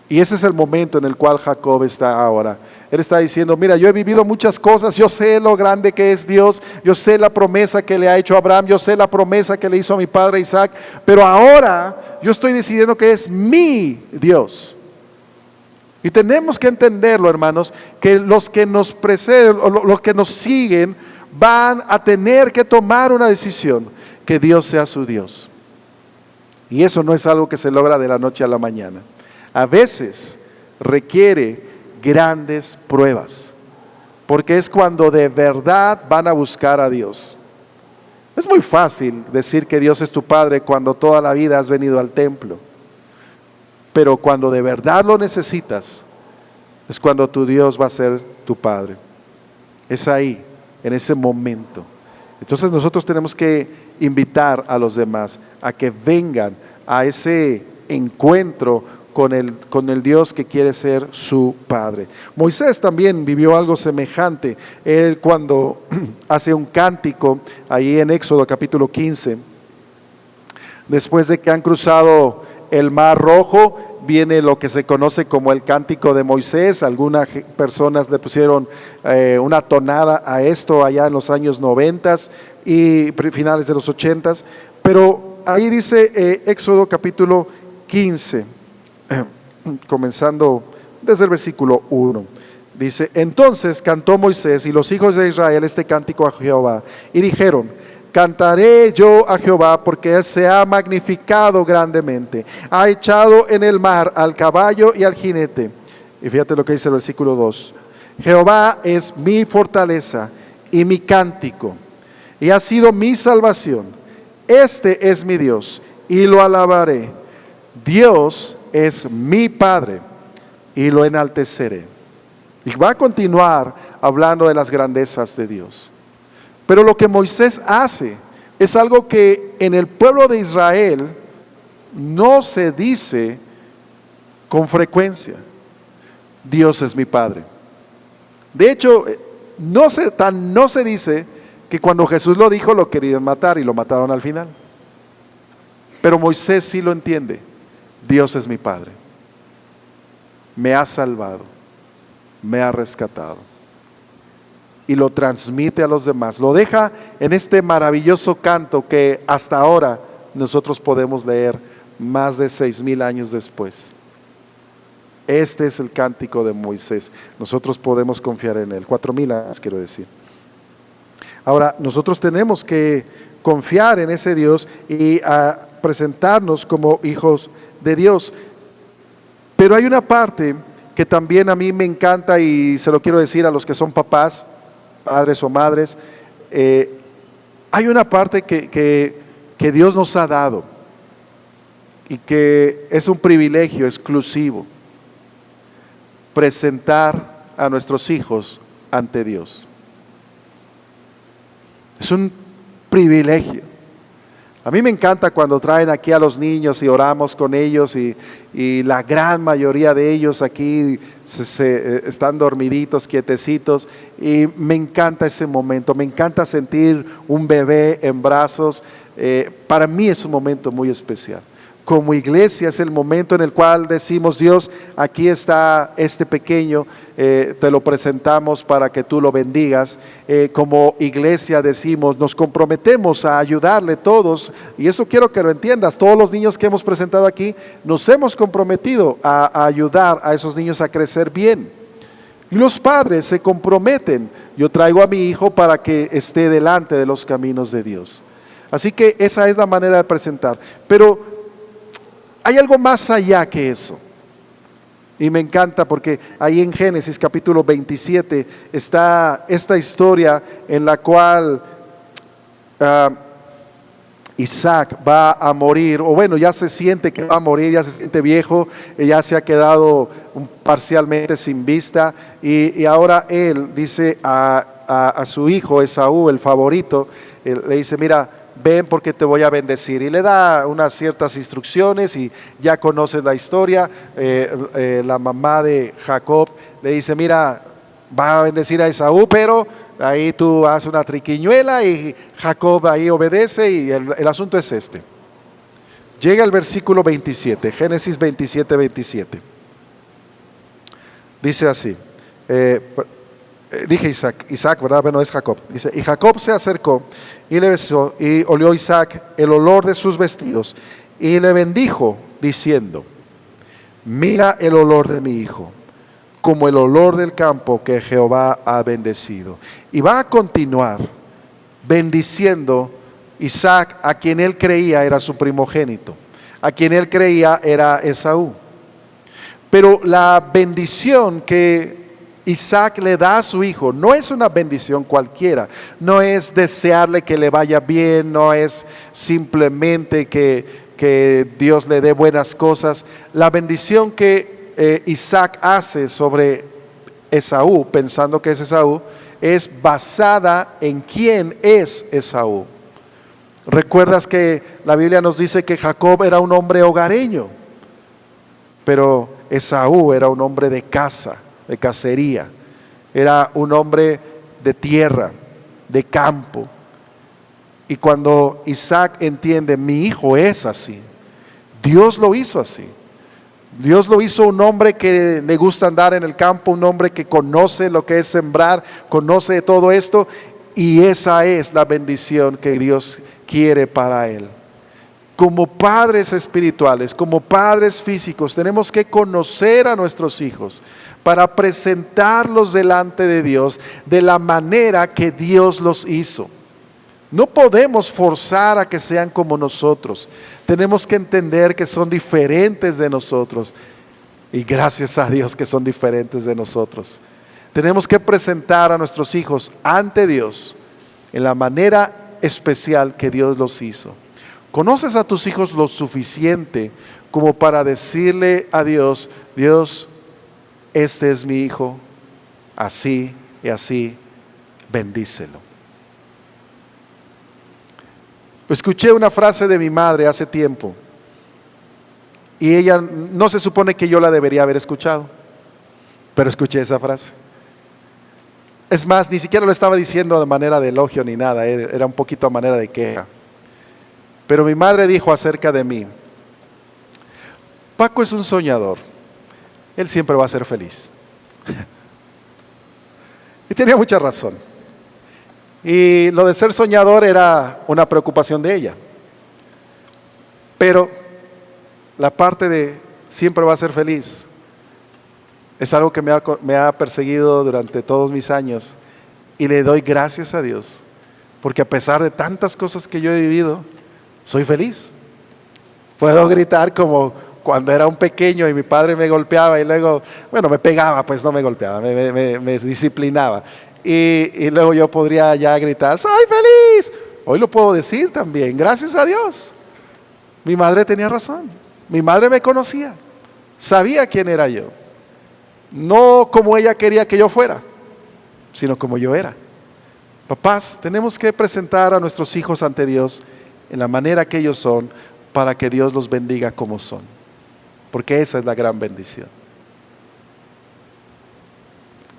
Y ese es el momento en el cual Jacob está ahora. Él está diciendo, mira, yo he vivido muchas cosas, yo sé lo grande que es Dios, yo sé la promesa que le ha hecho a Abraham, yo sé la promesa que le hizo a mi padre Isaac, pero ahora yo estoy decidiendo que es mi Dios. Y tenemos que entenderlo, hermanos, que los que nos preceden, o los que nos siguen, van a tener que tomar una decisión, que Dios sea su Dios. Y eso no es algo que se logra de la noche a la mañana. A veces requiere grandes pruebas, porque es cuando de verdad van a buscar a Dios. Es muy fácil decir que Dios es tu Padre cuando toda la vida has venido al templo, pero cuando de verdad lo necesitas, es cuando tu Dios va a ser tu Padre. Es ahí, en ese momento. Entonces nosotros tenemos que invitar a los demás a que vengan a ese encuentro con el Dios que quiere ser su Padre. Moisés también vivió algo semejante. Él cuando hace un cántico, ahí en Éxodo capítulo 15, después de que han cruzado el Mar Rojo, viene lo que se conoce como el cántico de Moisés. Algunas personas le pusieron una tonada a esto allá en los años 90 y finales de los 80, pero ahí dice Éxodo capítulo 15, comenzando desde el versículo 1. Dice, entonces cantó Moisés y los hijos de Israel este cántico a Jehová y dijeron, cantaré yo a Jehová porque se ha magnificado grandemente, ha echado en el mar al caballo y al jinete. Y fíjate lo que dice el versículo 2, Jehová es mi fortaleza y mi cántico y ha sido mi salvación. Este es mi Dios y lo alabaré. Dios es mi Padre y lo enalteceré. Y va a continuar hablando de las grandezas de Dios. Pero lo que Moisés hace es algo que en el pueblo de Israel no se dice con frecuencia. Dios es mi Padre. De hecho, no se dice que cuando Jesús lo dijo lo querían matar y lo mataron al final. Pero Moisés sí lo entiende. Dios es mi Padre. Me ha salvado. Me ha rescatado. Y lo transmite a los demás. Lo deja en este maravilloso canto que hasta ahora nosotros podemos leer más de 6,000 años después. Este es el cántico de Moisés. Nosotros podemos confiar en él. 4,000 años quiero decir. Ahora, nosotros tenemos que confiar en ese Dios y presentarnos como hijos de Dios. Pero hay una parte que también a mí me encanta y se lo quiero decir a los que son papás, padres o madres. hay una parte que Dios nos ha dado y que es un privilegio exclusivo: presentar a nuestros hijos ante Dios. Es un privilegio. A mí me encanta cuando traen aquí a los niños y oramos con ellos y la gran mayoría de ellos aquí están dormiditos, quietecitos, y me encanta ese momento, me encanta sentir un bebé en brazos. Para mí es un momento muy especial. Como iglesia es el momento en el cual decimos: Dios, aquí está este pequeño, te lo presentamos para que tú lo bendigas. Como iglesia decimos, nos comprometemos a ayudarle todos, y eso quiero que lo entiendas. Todos los niños que hemos presentado aquí, nos hemos comprometido a ayudar a esos niños a crecer bien. Y los padres se comprometen: yo traigo a mi hijo para que esté delante de los caminos de Dios. Así que esa es la manera de presentar. Pero hay algo más allá que eso. Y me encanta porque ahí en Génesis capítulo 27 está esta historia en la cual Isaac va a morir, o bueno, ya se siente que va a morir, ya se siente viejo, ya se ha quedado parcialmente sin vista, y ahora él dice a su hijo Esaú, el favorito, le dice: mira, ven porque te voy a bendecir. Y le da unas ciertas instrucciones, y ya conoces la historia. La mamá de Jacob le dice: mira, va a bendecir a Esaú, pero ahí tú haces una triquiñuela, y Jacob ahí obedece, y el asunto es este. Llega el versículo 27, Génesis 27, 27. Dice así, dije Isaac, ¿verdad? Bueno, es Jacob. Dice: y Jacob se acercó y le besó, y olió Isaac el olor de sus vestidos, y le bendijo, diciendo: mira el olor de mi hijo, como el olor del campo que Jehová ha bendecido. Y va a continuar bendiciendo Isaac, a quien él creía era su primogénito, a quien él creía era Esaú. Pero la bendición que Isaac le da a su hijo no es una bendición cualquiera, no es desearle que le vaya bien, no es simplemente que Dios le dé buenas cosas. La bendición que Isaac hace sobre Esaú, pensando que es Esaú, es basada en quién es Esaú. Recuerdas que la Biblia nos dice que Jacob era un hombre hogareño, pero Esaú era un hombre de casa, de cacería, era un hombre de tierra, de campo. Y cuando Isaac entiende: mi hijo es así, Dios lo hizo así. Dios lo hizo un hombre que le gusta andar en el campo, un hombre que conoce lo que es sembrar, conoce todo esto, y esa es la bendición que Dios quiere para él. Como padres espirituales, como padres físicos, tenemos que conocer a nuestros hijos para presentarlos delante de Dios de la manera que Dios los hizo. No podemos forzar a que sean como nosotros. Tenemos que entender que son diferentes de nosotros. Y gracias a Dios que son diferentes de nosotros. Tenemos que presentar a nuestros hijos ante Dios en la manera especial que Dios los hizo. ¿Conoces a tus hijos lo suficiente como para decirle a Dios: Dios, este es mi hijo, así y así, bendícelo? Escuché una frase de mi madre hace tiempo, y ella, no se supone que yo la debería haber escuchado, pero escuché esa frase. Es más, ni siquiera lo estaba diciendo de manera de elogio ni nada, era un poquito a manera de queja. Pero mi madre dijo acerca de mí: Paco es un soñador, él siempre va a ser feliz. Y tenía mucha razón. Y lo de ser soñador era una preocupación de ella. Pero la parte de siempre va a ser feliz es algo que me ha perseguido durante todos mis años. Y le doy gracias a Dios, porque a pesar de tantas cosas que yo he vivido, soy feliz. Puedo gritar como cuando era un pequeño y mi padre me golpeaba y luego, bueno, me pegaba, pues no me golpeaba, me disciplinaba. y luego yo podría ya gritar, ¡soy feliz! Hoy lo puedo decir también, gracias a Dios. Mi madre tenía razón, mi madre me conocía, sabía quién era yo. No como ella quería que yo fuera, sino como yo era. Papás, tenemos que presentar a nuestros hijos ante Dios en la manera que ellos son, para que Dios los bendiga como son. Porque esa es la gran bendición.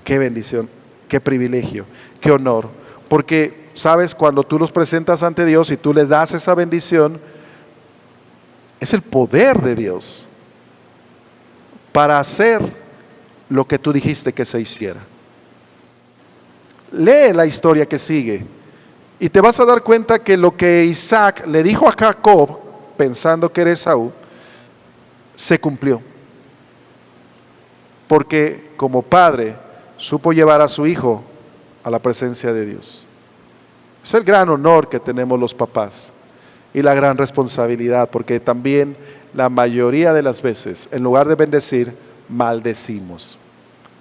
Qué bendición, qué privilegio, qué honor. Porque, sabes, cuando tú los presentas ante Dios y tú les das esa bendición, es el poder de Dios para hacer lo que tú dijiste que se hiciera. Lee la historia que sigue y te vas a dar cuenta que lo que Isaac le dijo a Jacob, pensando que era Esaú, se cumplió. Porque como padre supo llevar a su hijo a la presencia de Dios. Es el gran honor que tenemos los papás y la gran responsabilidad, porque también la mayoría de las veces, en lugar de bendecir, maldecimos.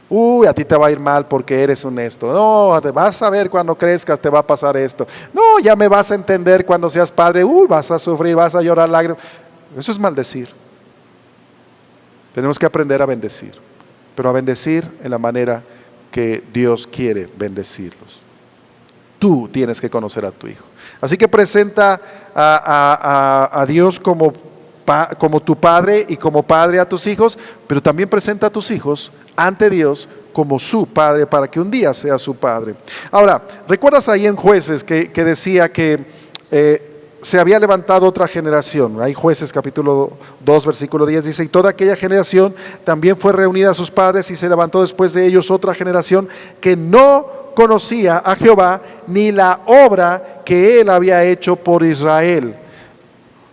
Uy, a ti te va a ir mal porque eres honesto. No, te vas a ver cuando crezcas, te va a pasar esto. No, ya me vas a entender cuando seas padre. Uy, vas a sufrir, vas a llorar lágrimas. Eso es maldecir. Tenemos que aprender a bendecir, pero a bendecir en la manera que Dios quiere bendecirlos. Tú tienes que conocer a tu hijo. Así que presenta a Dios como tu padre y como padre a tus hijos, pero también presenta a tus hijos ante Dios como su padre, para que un día sea su padre. Ahora, ¿recuerdas ahí en Jueces que decía que se había levantado otra generación? Hay Jueces capítulo 2 versículo 10 dice, y toda aquella generación también fue reunida a sus padres, y se levantó después de ellos otra generación que no conocía a Jehová ni la obra que él había hecho por Israel.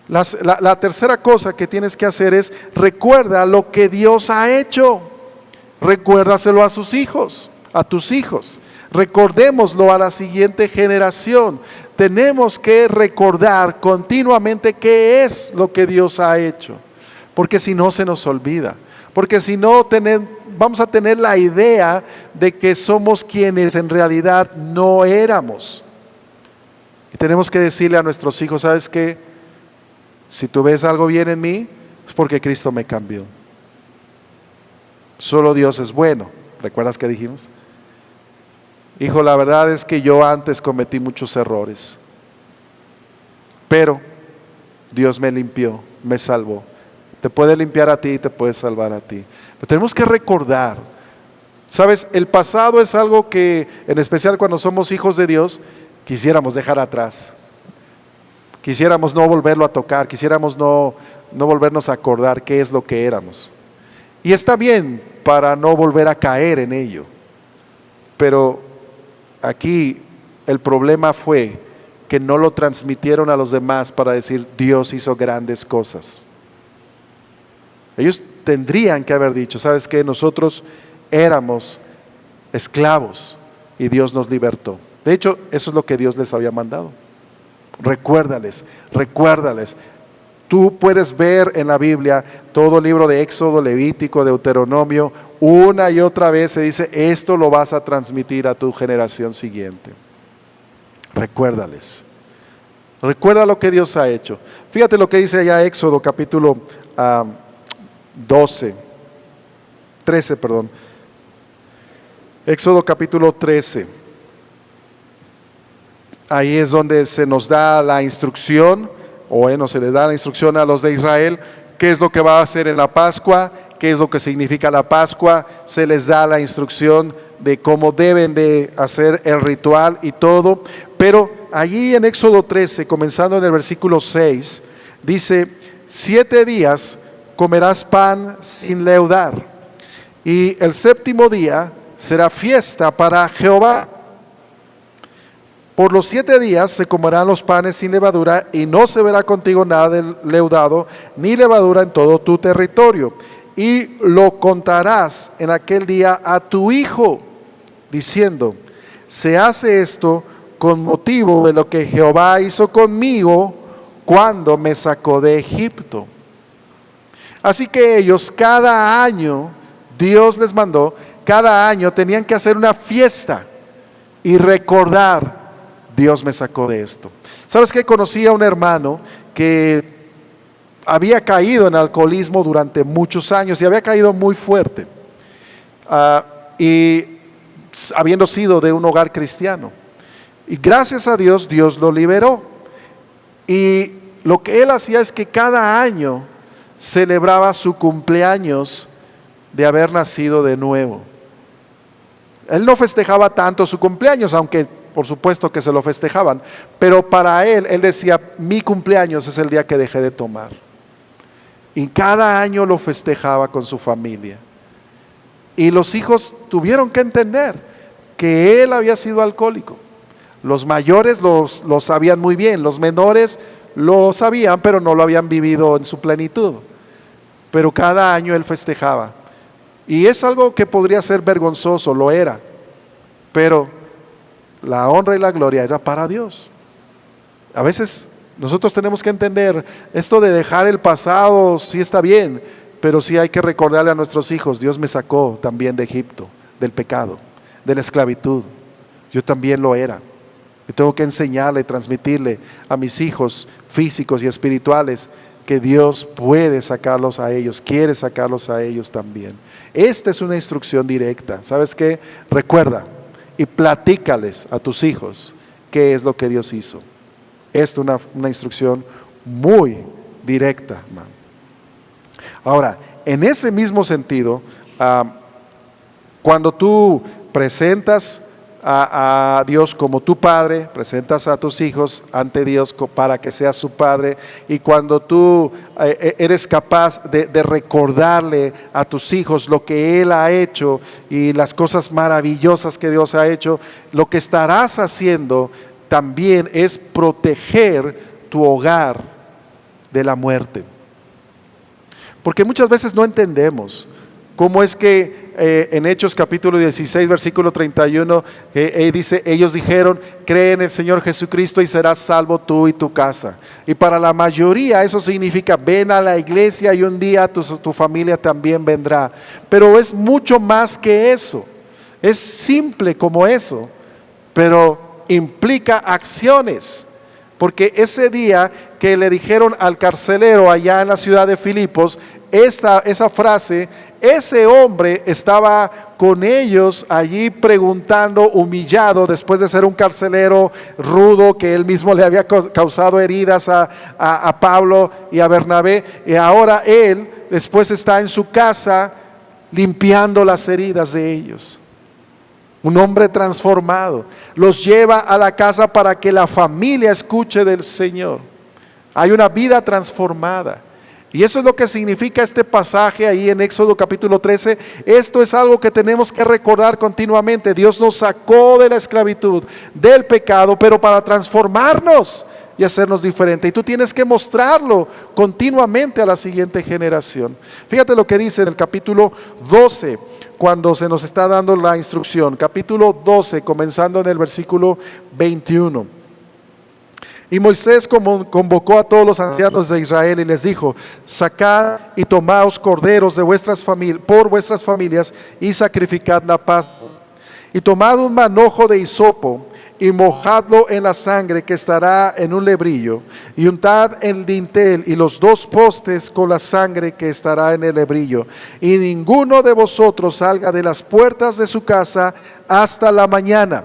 La tercera cosa que tienes que hacer es recuerda lo que Dios ha hecho. Recuérdaselo a sus hijos, a tus hijos. Recordémoslo a la siguiente generación. Tenemos que recordar continuamente qué es lo que Dios ha hecho, porque si no se nos olvida. Porque si no vamos a tener la idea de que somos quienes en realidad no éramos. Y tenemos que decirle a nuestros hijos, ¿sabes qué? Si tú ves algo bien en mí, es porque Cristo me cambió. Solo Dios es bueno. ¿Recuerdas que dijimos? Hijo, la verdad es que yo antes cometí muchos errores, pero Dios me limpió, me salvó. Te puede limpiar a ti y te puede salvar a ti. Pero tenemos que recordar. ¿Sabes? El pasado es algo que, en especial cuando somos hijos de Dios, quisiéramos dejar atrás. Quisiéramos no volverlo a tocar, quisiéramos no volvernos a acordar qué es lo que éramos. Y está bien para no volver a caer en ello. Pero aquí el problema fue que no lo transmitieron a los demás para decir Dios hizo grandes cosas. Ellos tendrían que haber dicho, ¿sabes qué? Nosotros éramos esclavos y Dios nos libertó. De hecho, eso es lo que Dios les había mandado. Recuérdales. Tú puedes ver en la Biblia todo el libro de Éxodo, Levítico, Deuteronomio, una y otra vez se dice, esto lo vas a transmitir a tu generación siguiente. Recuérdales. Recuerda lo que Dios ha hecho. Fíjate lo que dice allá Éxodo capítulo 13. Éxodo capítulo 13. Ahí es donde se nos da la instrucción, se le da la instrucción a los de Israel, qué es lo que va a hacer en la Pascua, qué es lo que significa la Pascua, se les da la instrucción de cómo deben de hacer el ritual y todo, pero allí en Éxodo 13, comenzando en el versículo 6, dice, 7 días comerás pan sin leudar, y el séptimo día será fiesta para Jehová. Por los 7 días se comerán los panes sin levadura, y no se verá contigo nada de leudado, ni levadura en todo tu territorio. Y lo contarás en aquel día a tu hijo, diciendo, se hace esto con motivo de lo que Jehová hizo conmigo cuando me sacó de Egipto. Así que ellos cada año, Dios les mandó, cada año tenían que hacer una fiesta. y recordar, Dios me sacó de esto. ¿Sabes qué? Conocí a un hermano que había caído en alcoholismo durante muchos años y había caído muy fuerte. Y habiendo sido de un hogar cristiano. Y gracias a Dios, Dios lo liberó. Y lo que él hacía es que cada año celebraba su cumpleaños de haber nacido de nuevo. Él no festejaba tanto su cumpleaños, aunque por supuesto que se lo festejaban, pero para él decía, mi cumpleaños es el día que dejé de tomar. Y cada año lo festejaba con su familia. Y los hijos tuvieron que entender que él había sido alcohólico. Los mayores lo sabían muy bien, los menores lo sabían, pero no lo habían vivido en su plenitud. Pero cada año él festejaba. Y es algo que podría ser vergonzoso, lo era. Pero la honra y la gloria era para Dios. A veces nosotros tenemos que entender, esto de dejar el pasado sí está bien, pero sí hay que recordarle a nuestros hijos, Dios me sacó también de Egipto, del pecado, de la esclavitud. Yo también lo era. Y tengo que enseñarle, transmitirle a mis hijos físicos y espirituales que Dios puede sacarlos a ellos, quiere sacarlos a ellos también. Esta es una instrucción directa. ¿Sabes qué? Recuerda y platícales a tus hijos qué es lo que Dios hizo. Esta es una instrucción muy directa, hermano. Ahora, en ese mismo sentido, cuando tú presentas a Dios como tu padre, presentas a tus hijos ante Dios para que seas su padre, y cuando tú eres capaz de recordarle a tus hijos lo que Él ha hecho y las cosas maravillosas que Dios ha hecho, lo que estarás haciendo también es proteger tu hogar de la muerte. Porque muchas veces no entendemos cómo es que en Hechos capítulo 16 versículo 31 dice, ellos dijeron, cree en el Señor Jesucristo y serás salvo tú y tu casa. Y para la mayoría eso significa, ven a la iglesia y un día tu familia también vendrá. Pero es mucho más que eso. Es simple como eso, pero implica acciones. Porque ese día que le dijeron al carcelero allá en la ciudad de Filipos, esa frase, ese hombre estaba con ellos allí preguntando, humillado, después de ser un carcelero rudo que él mismo le había causado heridas a Pablo y a Bernabé, y ahora él después está en su casa limpiando las heridas de ellos. Un hombre transformado, los lleva a la casa para que la familia escuche del Señor. Hay una vida transformada. Y eso es lo que significa este pasaje ahí en Éxodo capítulo 13. Esto es algo que tenemos que recordar continuamente. Dios nos sacó de la esclavitud, del pecado, pero para transformarnos y hacernos diferentes. Y tú tienes que mostrarlo continuamente a la siguiente generación. Fíjate lo que dice en el capítulo 12, cuando se nos está dando la instrucción. Capítulo 12, comenzando en el versículo 21. Y Moisés convocó a todos los ancianos de Israel y les dijo, sacad y tomaos corderos de por vuestras familias y sacrificad la paz. Y tomad un manojo de hisopo y mojadlo en la sangre que estará en un lebrillo, y untad el dintel y los 2 postes con la sangre que estará en el lebrillo. Y ninguno de vosotros salga de las puertas de su casa hasta la mañana,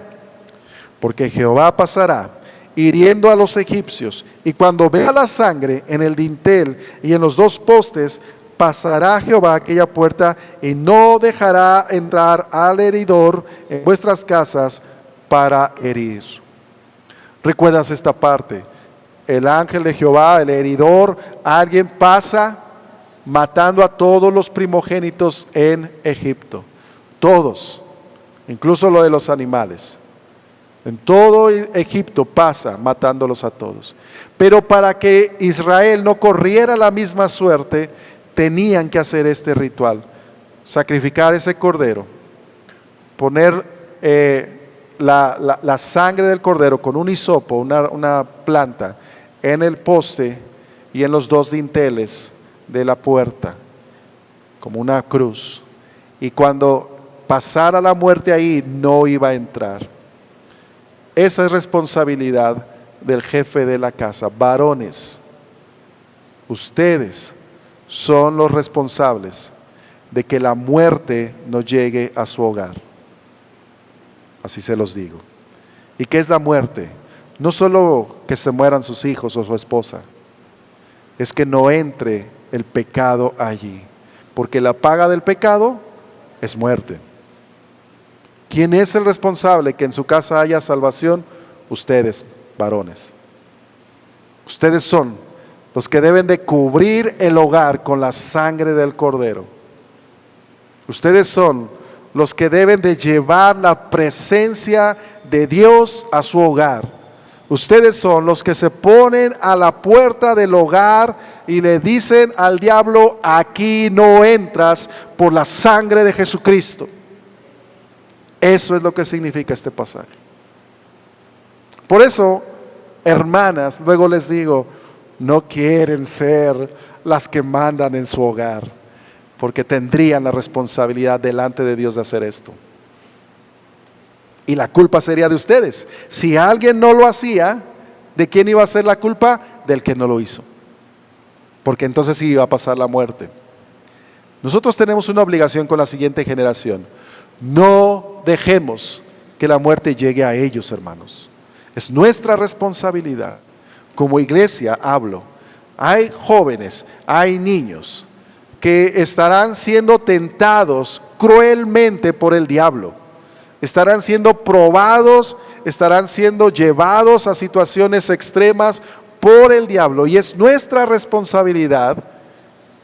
porque Jehová pasará hiriendo a los egipcios, y cuando vea la sangre en el dintel y en los 2 postes, pasará Jehová aquella puerta y no dejará entrar al heridor en vuestras casas para herir. ¿Recuerdas esta parte? El ángel de Jehová, el heridor, alguien pasa matando a todos los primogénitos en Egipto. Todos, incluso lo de los animales. En todo Egipto pasa matándolos a todos. Pero para que Israel no corriera la misma suerte, tenían que hacer este ritual. Sacrificar ese cordero, poner la sangre del cordero con un hisopo, una planta, en el poste y en los 2 dinteles de la puerta, como una cruz. Y cuando pasara la muerte ahí, no iba a entrar. Esa es responsabilidad del jefe de la casa. Varones, ustedes son los responsables de que la muerte no llegue a su hogar. Así se los digo. ¿Y qué es la muerte? No solo que se mueran sus hijos o su esposa, es que no entre el pecado allí, porque la paga del pecado es muerte. ¿Quién es el responsable que en su casa haya salvación? Ustedes, varones. Ustedes son los que deben de cubrir el hogar con la sangre del Cordero. Ustedes son los que deben de llevar la presencia de Dios a su hogar. Ustedes son los que se ponen a la puerta del hogar y le dicen al diablo: aquí no entras por la sangre de Jesucristo. Eso es lo que significa este pasaje. Por eso, hermanas, luego les digo, no quieren ser las que mandan en su hogar, porque tendrían la responsabilidad delante de Dios de hacer esto. Y la culpa sería de ustedes. Si alguien no lo hacía, ¿de quién iba a ser la culpa? Del que no lo hizo. Porque entonces sí iba a pasar la muerte. Nosotros tenemos una obligación con la siguiente generación. No dejemos que la muerte llegue a ellos, hermanos. Es nuestra responsabilidad. Como iglesia hablo. Hay jóvenes, hay niños que estarán siendo tentados cruelmente por el diablo. Estarán siendo probados, estarán siendo llevados a situaciones extremas por el diablo. Y es nuestra responsabilidad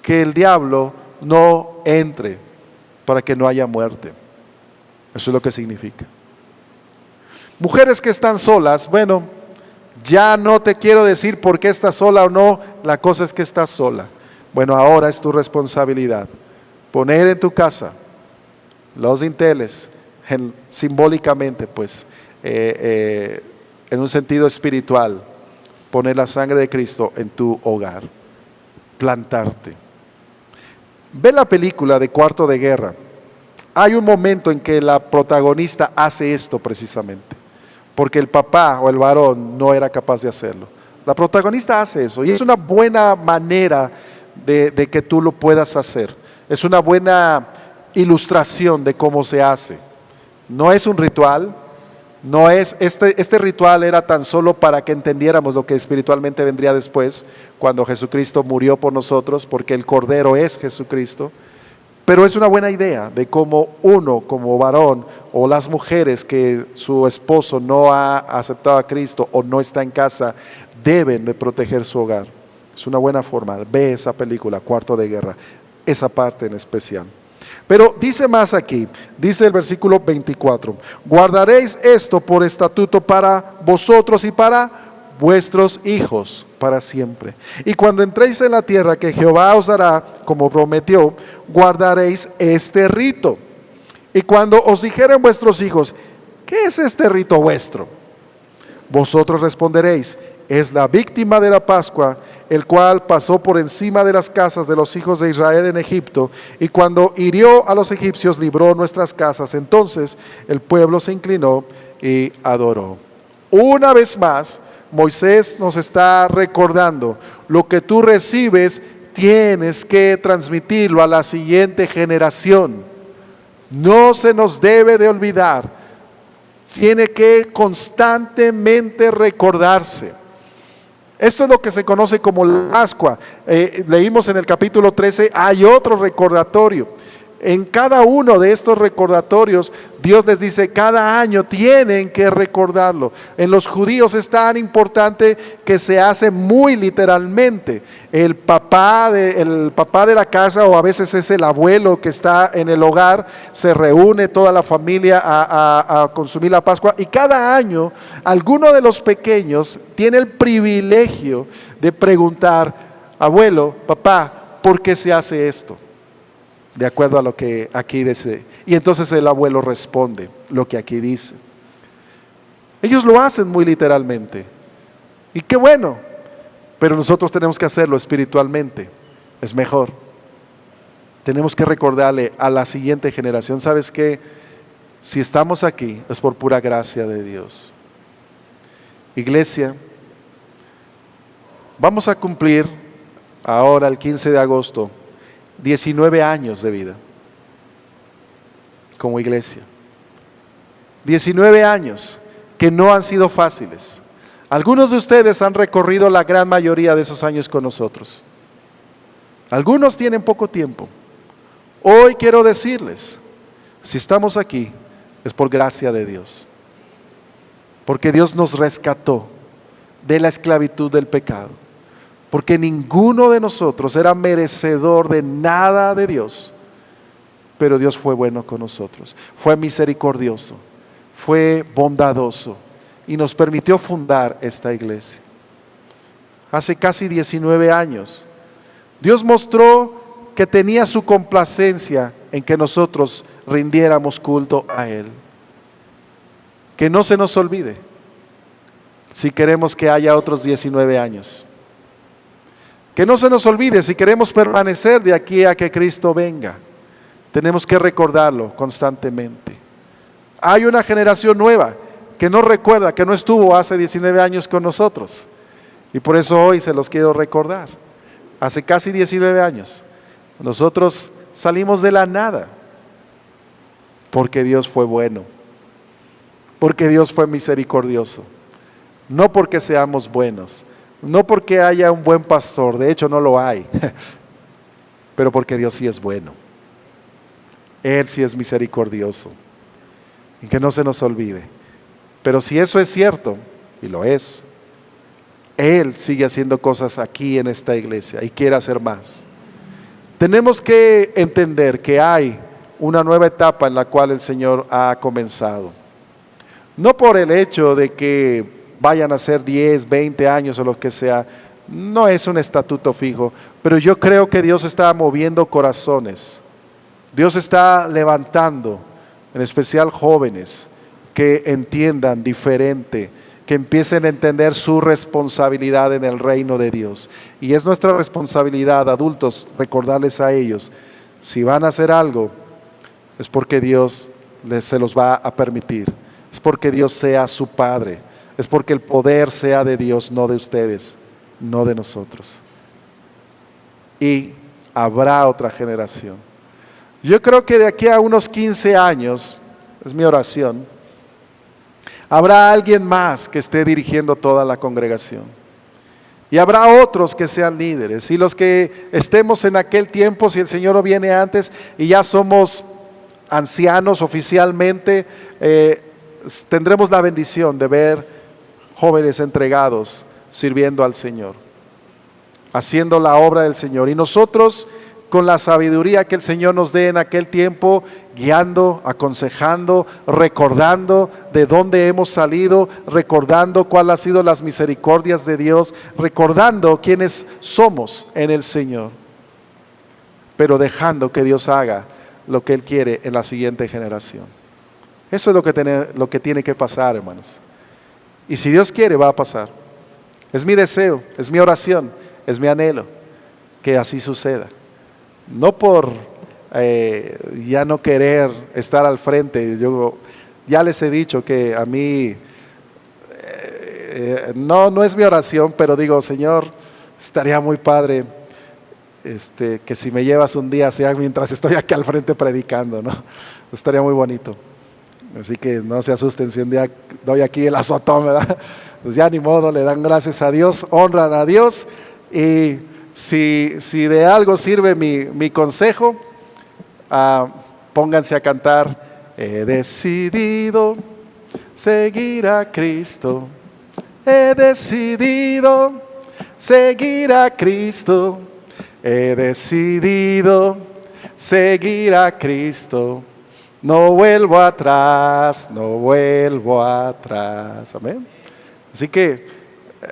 que el diablo no entre para que no haya muerte. Eso es lo que significa. Mujeres que están solas, bueno, ya no te quiero decir por qué estás sola o no, la cosa es que estás sola. Bueno, ahora es tu responsabilidad poner en tu casa los dinteles, simbólicamente pues, en un sentido espiritual, poner la sangre de Cristo en tu hogar, plantarte. Ve la película de Cuarto de Guerra. Hay un momento en que la protagonista hace esto precisamente, porque el papá o el varón no era capaz de hacerlo. La protagonista hace eso y es una buena manera de que tú lo puedas hacer. Es una buena ilustración de cómo se hace. No es un ritual, no es este ritual era tan solo para que entendiéramos lo que espiritualmente vendría después, cuando Jesucristo murió por nosotros, porque el Cordero es Jesucristo. Pero es una buena idea de cómo uno como varón o las mujeres que su esposo no ha aceptado a Cristo o no está en casa deben de proteger su hogar. Es una buena forma. Ve esa película, Cuarto de Guerra, esa parte en especial. Pero dice más aquí, dice el versículo 24, guardaréis esto por estatuto para vosotros y para vuestros hijos para siempre. Y cuando entréis en la tierra que Jehová os dará, como prometió, guardaréis este rito. Y cuando os dijeren vuestros hijos, ¿qué es este rito vuestro? Vosotros responderéis, es la víctima de la Pascua, el cual pasó por encima de las casas de los hijos de Israel en Egipto, y cuando hirió a los egipcios, libró nuestras casas. Entonces el pueblo se inclinó y adoró. Una vez más, Moisés nos está recordando, lo que tú recibes, tienes que transmitirlo a la siguiente generación. No se nos debe de olvidar, tiene que constantemente recordarse. Esto es lo que se conoce como la Pascua. Leímos en el capítulo 13, hay otro recordatorio. En cada uno de estos recordatorios, Dios les dice, cada año tienen que recordarlo. En los judíos es tan importante que se hace muy literalmente. El papá de la casa, o a veces es el abuelo que está en el hogar, se reúne toda la familia a consumir la Pascua. Y cada año, alguno de los pequeños tiene el privilegio de preguntar, abuelo, papá, ¿por qué se hace esto? De acuerdo a lo que aquí dice. Y entonces el abuelo responde lo que aquí dice. Ellos lo hacen muy literalmente. Y qué bueno. Pero nosotros tenemos que hacerlo espiritualmente. Es mejor. Tenemos que recordarle a la siguiente generación, ¿sabes qué? Si estamos aquí es por pura gracia de Dios. Iglesia, vamos a cumplir ahora el 15 de agosto 19 años de vida como iglesia. 19 años que no han sido fáciles. Algunos de ustedes han recorrido la gran mayoría de esos años con nosotros. Algunos tienen poco tiempo. Hoy quiero decirles, si estamos aquí, es por gracia de Dios. Porque Dios nos rescató de la esclavitud del pecado. Porque ninguno de nosotros era merecedor de nada de Dios. Pero Dios fue bueno con nosotros. Fue misericordioso. Fue bondadoso. Y nos permitió fundar esta iglesia. Hace casi 19 años, Dios mostró que tenía su complacencia en que nosotros rindiéramos culto a Él. Que no se nos olvide, si queremos que haya otros 19 años. Que no se nos olvide, si queremos permanecer de aquí a que Cristo venga. Tenemos que recordarlo constantemente. Hay una generación nueva que no recuerda, que no estuvo hace 19 años con nosotros. Y por eso hoy se los quiero recordar. Hace casi 19 años, nosotros salimos de la nada, porque Dios fue bueno, porque Dios fue misericordioso, no porque seamos buenos, no porque haya un buen pastor, de hecho no lo hay, pero porque Dios sí es bueno, Él sí es misericordioso, y que no se nos olvide. Pero si eso es cierto, y lo es, Él sigue haciendo cosas aquí en esta iglesia y quiere hacer más. Tenemos que entender que hay una nueva etapa en la cual el Señor ha comenzado. No por el hecho de que vayan a ser 10, 20 años o lo que sea, no es un estatuto fijo, pero yo creo que Dios está moviendo corazones. Dios está levantando, en especial jóvenes, que entiendan diferente, que empiecen a entender su responsabilidad en el reino de Dios. Y es nuestra responsabilidad, adultos, recordarles a ellos, si van a hacer algo, es porque Dios se los va a permitir, es porque Dios sea su Padre, es porque el poder sea de Dios, no de ustedes, no de nosotros. Y habrá otra generación. Yo creo que de aquí a unos 15 años, es mi oración, habrá alguien más que esté dirigiendo toda la congregación. Y habrá otros que sean líderes. Y los que estemos en aquel tiempo, si el Señor no viene antes y ya somos ancianos oficialmente, tendremos la bendición de ver jóvenes entregados sirviendo al Señor, haciendo la obra del Señor. Y nosotros, con la sabiduría que el Señor nos dé en aquel tiempo, guiando, aconsejando, recordando de dónde hemos salido, recordando cuáles han sido las misericordias de Dios, recordando quiénes somos en el Señor, pero dejando que Dios haga lo que Él quiere en la siguiente generación. Eso es lo que tiene que pasar, hermanos. Y si Dios quiere, va a pasar. Es mi deseo, es mi oración, es mi anhelo que así suceda. No por ya no querer estar al frente. Yo ya les he dicho que a mí no es mi oración, pero digo, Señor, estaría muy padre que si me llevas un día, sea mientras estoy aquí al frente predicando, ¿no? Estaría muy bonito. Así que no se asusten si un día doy aquí el azotón, ¿verdad? Pues ya ni modo, le dan gracias a Dios, honran a Dios. Y si de algo sirve mi consejo, pónganse a cantar: he decidido seguir a Cristo, he decidido seguir a Cristo, he decidido seguir a Cristo, no vuelvo atrás, no vuelvo atrás. Amén. Así que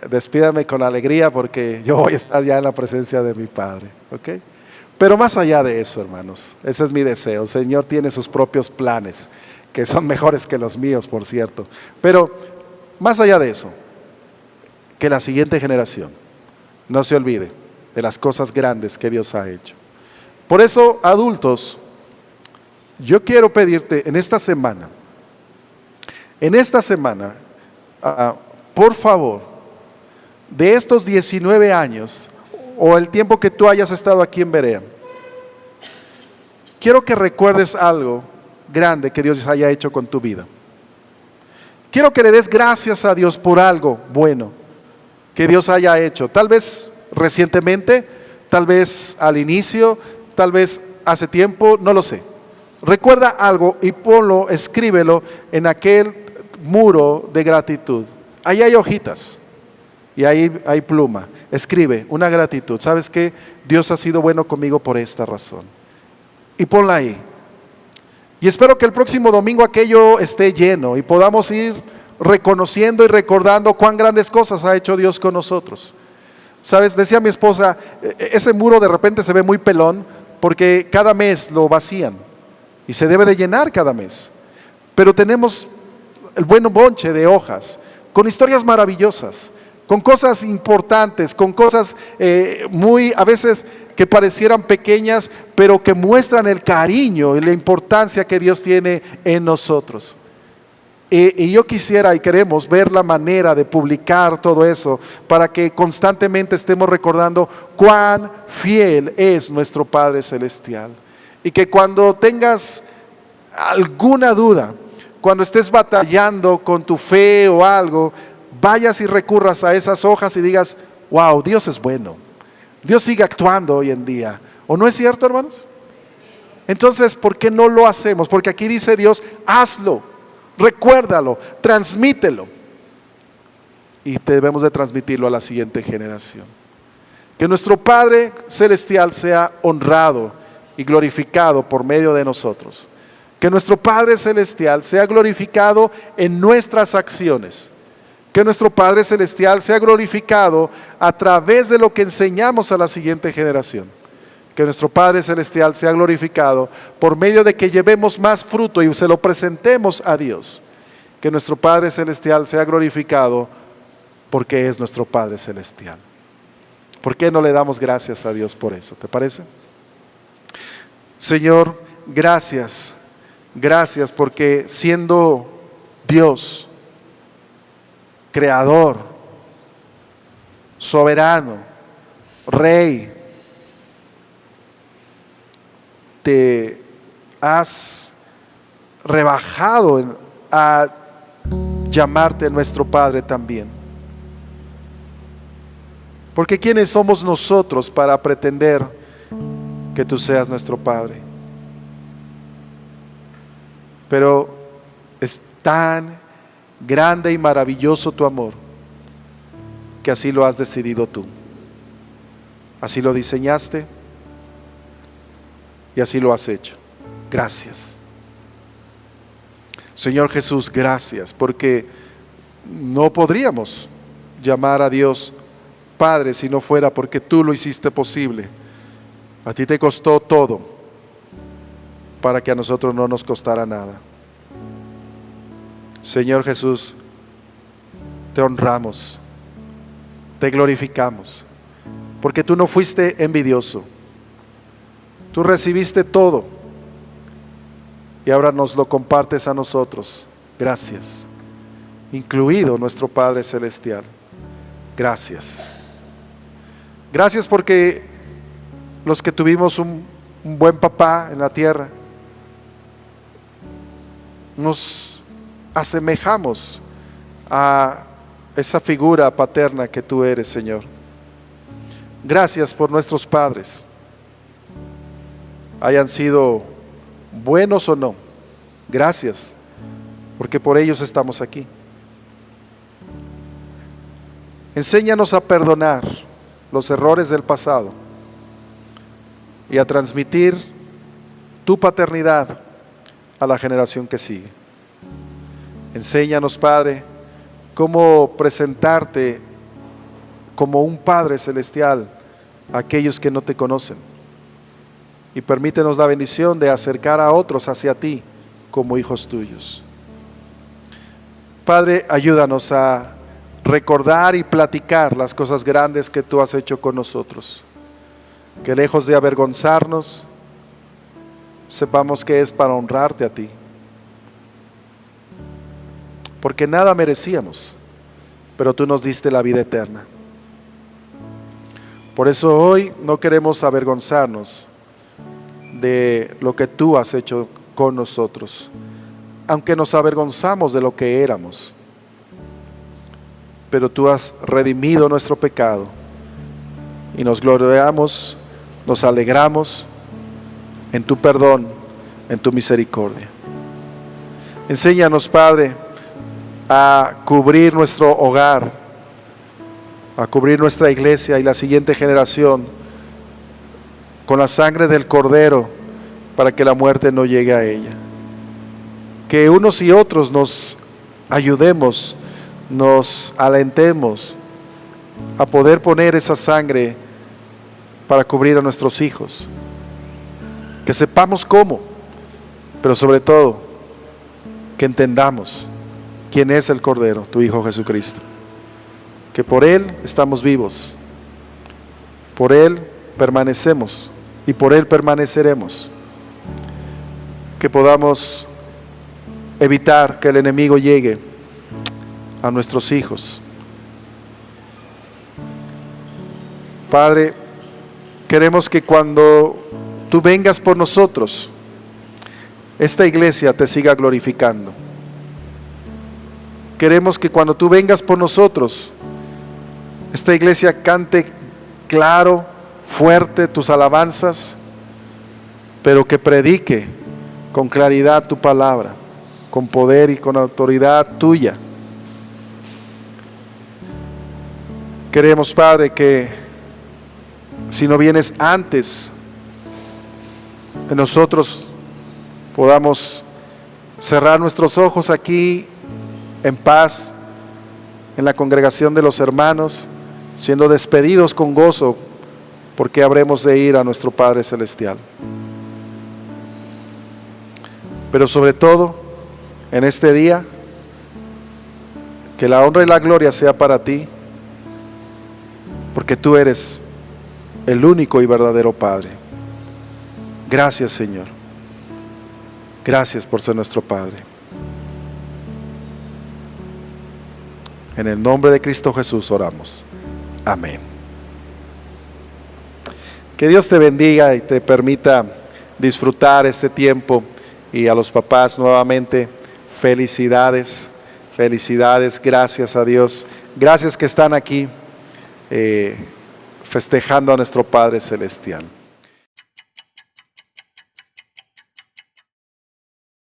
despídame con alegría, porque yo voy a estar ya en la presencia de mi Padre, ¿ok? Pero más allá de eso, hermanos, ese es mi deseo. El Señor tiene sus propios planes, que son mejores que los míos, por cierto. Pero más allá de eso, que la siguiente generación no se olvide de las cosas grandes que Dios ha hecho. Por eso, adultos, yo quiero pedirte en esta semana, por favor, de estos 19 años, o el tiempo que tú hayas estado aquí en Berea, quiero que recuerdes algo grande que Dios haya hecho con tu vida. Quiero que le des gracias a Dios por algo bueno que Dios haya hecho. Tal vez recientemente, tal vez al inicio, tal vez hace tiempo, no lo sé. Recuerda algo y ponlo, escríbelo en aquel muro de gratitud. Ahí hay hojitas y ahí hay pluma. Escribe una gratitud. ¿Sabes qué? Dios ha sido bueno conmigo por esta razón. Y ponla ahí. Y espero que el próximo domingo aquello esté lleno y podamos ir reconociendo y recordando cuán grandes cosas ha hecho Dios con nosotros. ¿Sabes? Decía mi esposa, ese muro de repente se ve muy pelón porque cada mes lo vacían y se debe de llenar cada mes. Pero tenemos el buen bonche de hojas con historias maravillosas, con cosas importantes, con cosas muy a veces que parecieran pequeñas, pero que muestran el cariño y la importancia que Dios tiene en nosotros. Y yo quisiera y queremos ver la manera de publicar todo eso para que constantemente estemos recordando cuán fiel es nuestro Padre Celestial. Y que cuando tengas alguna duda, cuando estés batallando con tu fe o algo, vayas y recurras a esas hojas y digas, wow, Dios es bueno. Dios sigue actuando hoy en día. ¿O no es cierto, hermanos? Entonces, ¿por qué no lo hacemos? Porque aquí dice Dios, hazlo, recuérdalo, transmítelo. Y debemos de transmitirlo a la siguiente generación. Que nuestro Padre Celestial sea honrado y glorificado por medio de nosotros. Que nuestro Padre Celestial sea glorificado en nuestras acciones. Que nuestro Padre Celestial sea glorificado a través de lo que enseñamos a la siguiente generación. Que nuestro Padre Celestial sea glorificado por medio de que llevemos más fruto y se lo presentemos a Dios. Que nuestro Padre Celestial sea glorificado porque es nuestro Padre Celestial. ¿Por qué no le damos gracias a Dios por eso? ¿Te parece? Señor, gracias. Gracias porque siendo Dios, creador, soberano, rey, te has rebajado a llamarte nuestro Padre también. Porque ¿quiénes somos nosotros para pretender que tú seas nuestro Padre? Pero es tan grande y maravilloso tu amor que así lo has decidido tú. Así lo diseñaste y así lo has hecho. Gracias. Señor Jesús, gracias, porque no podríamos llamar a Dios Padre si no fuera porque tú lo hiciste posible. A ti te costó todo para que a nosotros no nos costara nada. Señor Jesús, te honramos, te glorificamos, porque tú no fuiste envidioso. Tú recibiste todo y ahora nos lo compartes a nosotros. Gracias, incluido nuestro Padre Celestial. Gracias. Gracias porque los que tuvimos un buen papá en la tierra, nos asemejamos a esa figura paterna que tú eres, Señor. Gracias por nuestros padres, hayan sido buenos o no. Gracias, porque por ellos estamos aquí. Enséñanos a perdonar los errores del pasado y a transmitir tu paternidad a la generación que sigue. Enséñanos, Padre, cómo presentarte como un Padre celestial a aquellos que no te conocen. Y permítenos la bendición de acercar a otros hacia ti como hijos tuyos. Padre, ayúdanos a recordar y platicar las cosas grandes que tú has hecho con nosotros. Que lejos de avergonzarnos, sepamos que es para honrarte a ti. Porque nada merecíamos, pero tú nos diste la vida eterna. Por eso hoy no queremos avergonzarnos de lo que tú has hecho con nosotros, aunque nos avergonzamos de lo que éramos, pero tú has redimido nuestro pecado y nos gloriamos, nos alegramos en tu perdón, en tu misericordia. Enséñanos, Padre, a cubrir nuestro hogar, a cubrir nuestra iglesia y la siguiente generación con la sangre del Cordero, para que la muerte no llegue a ella. Que unos y otros nos ayudemos, nos alentemos a poder poner esa sangre para cubrir a nuestros hijos. Que sepamos cómo, pero sobre todo, que entendamos quién es el Cordero, tu Hijo Jesucristo. Que por Él estamos vivos, por Él permanecemos y por Él permaneceremos. Que podamos evitar que el enemigo llegue a nuestros hijos. Padre, queremos que cuando tú vengas por nosotros, esta iglesia te siga glorificando. Queremos que cuando tú vengas por nosotros, esta iglesia cante claro, fuerte tus alabanzas, pero que predique con claridad tu palabra, con poder y con autoridad tuya. Queremos, Padre, que si no vienes antes de nosotros, podamos cerrar nuestros ojos aquí en paz, en la congregación de los hermanos, siendo despedidos con gozo, porque habremos de ir a nuestro Padre Celestial. Pero sobre todo, en este día, que la honra y la gloria sea para ti, porque tú eres el único y verdadero Padre. Gracias, Señor. Gracias por ser nuestro Padre. En el nombre de Cristo Jesús oramos. Amén. Que Dios te bendiga y te permita disfrutar este tiempo. Y a los papás nuevamente, felicidades, felicidades, gracias a Dios. Gracias que están aquí festejando a nuestro Padre Celestial.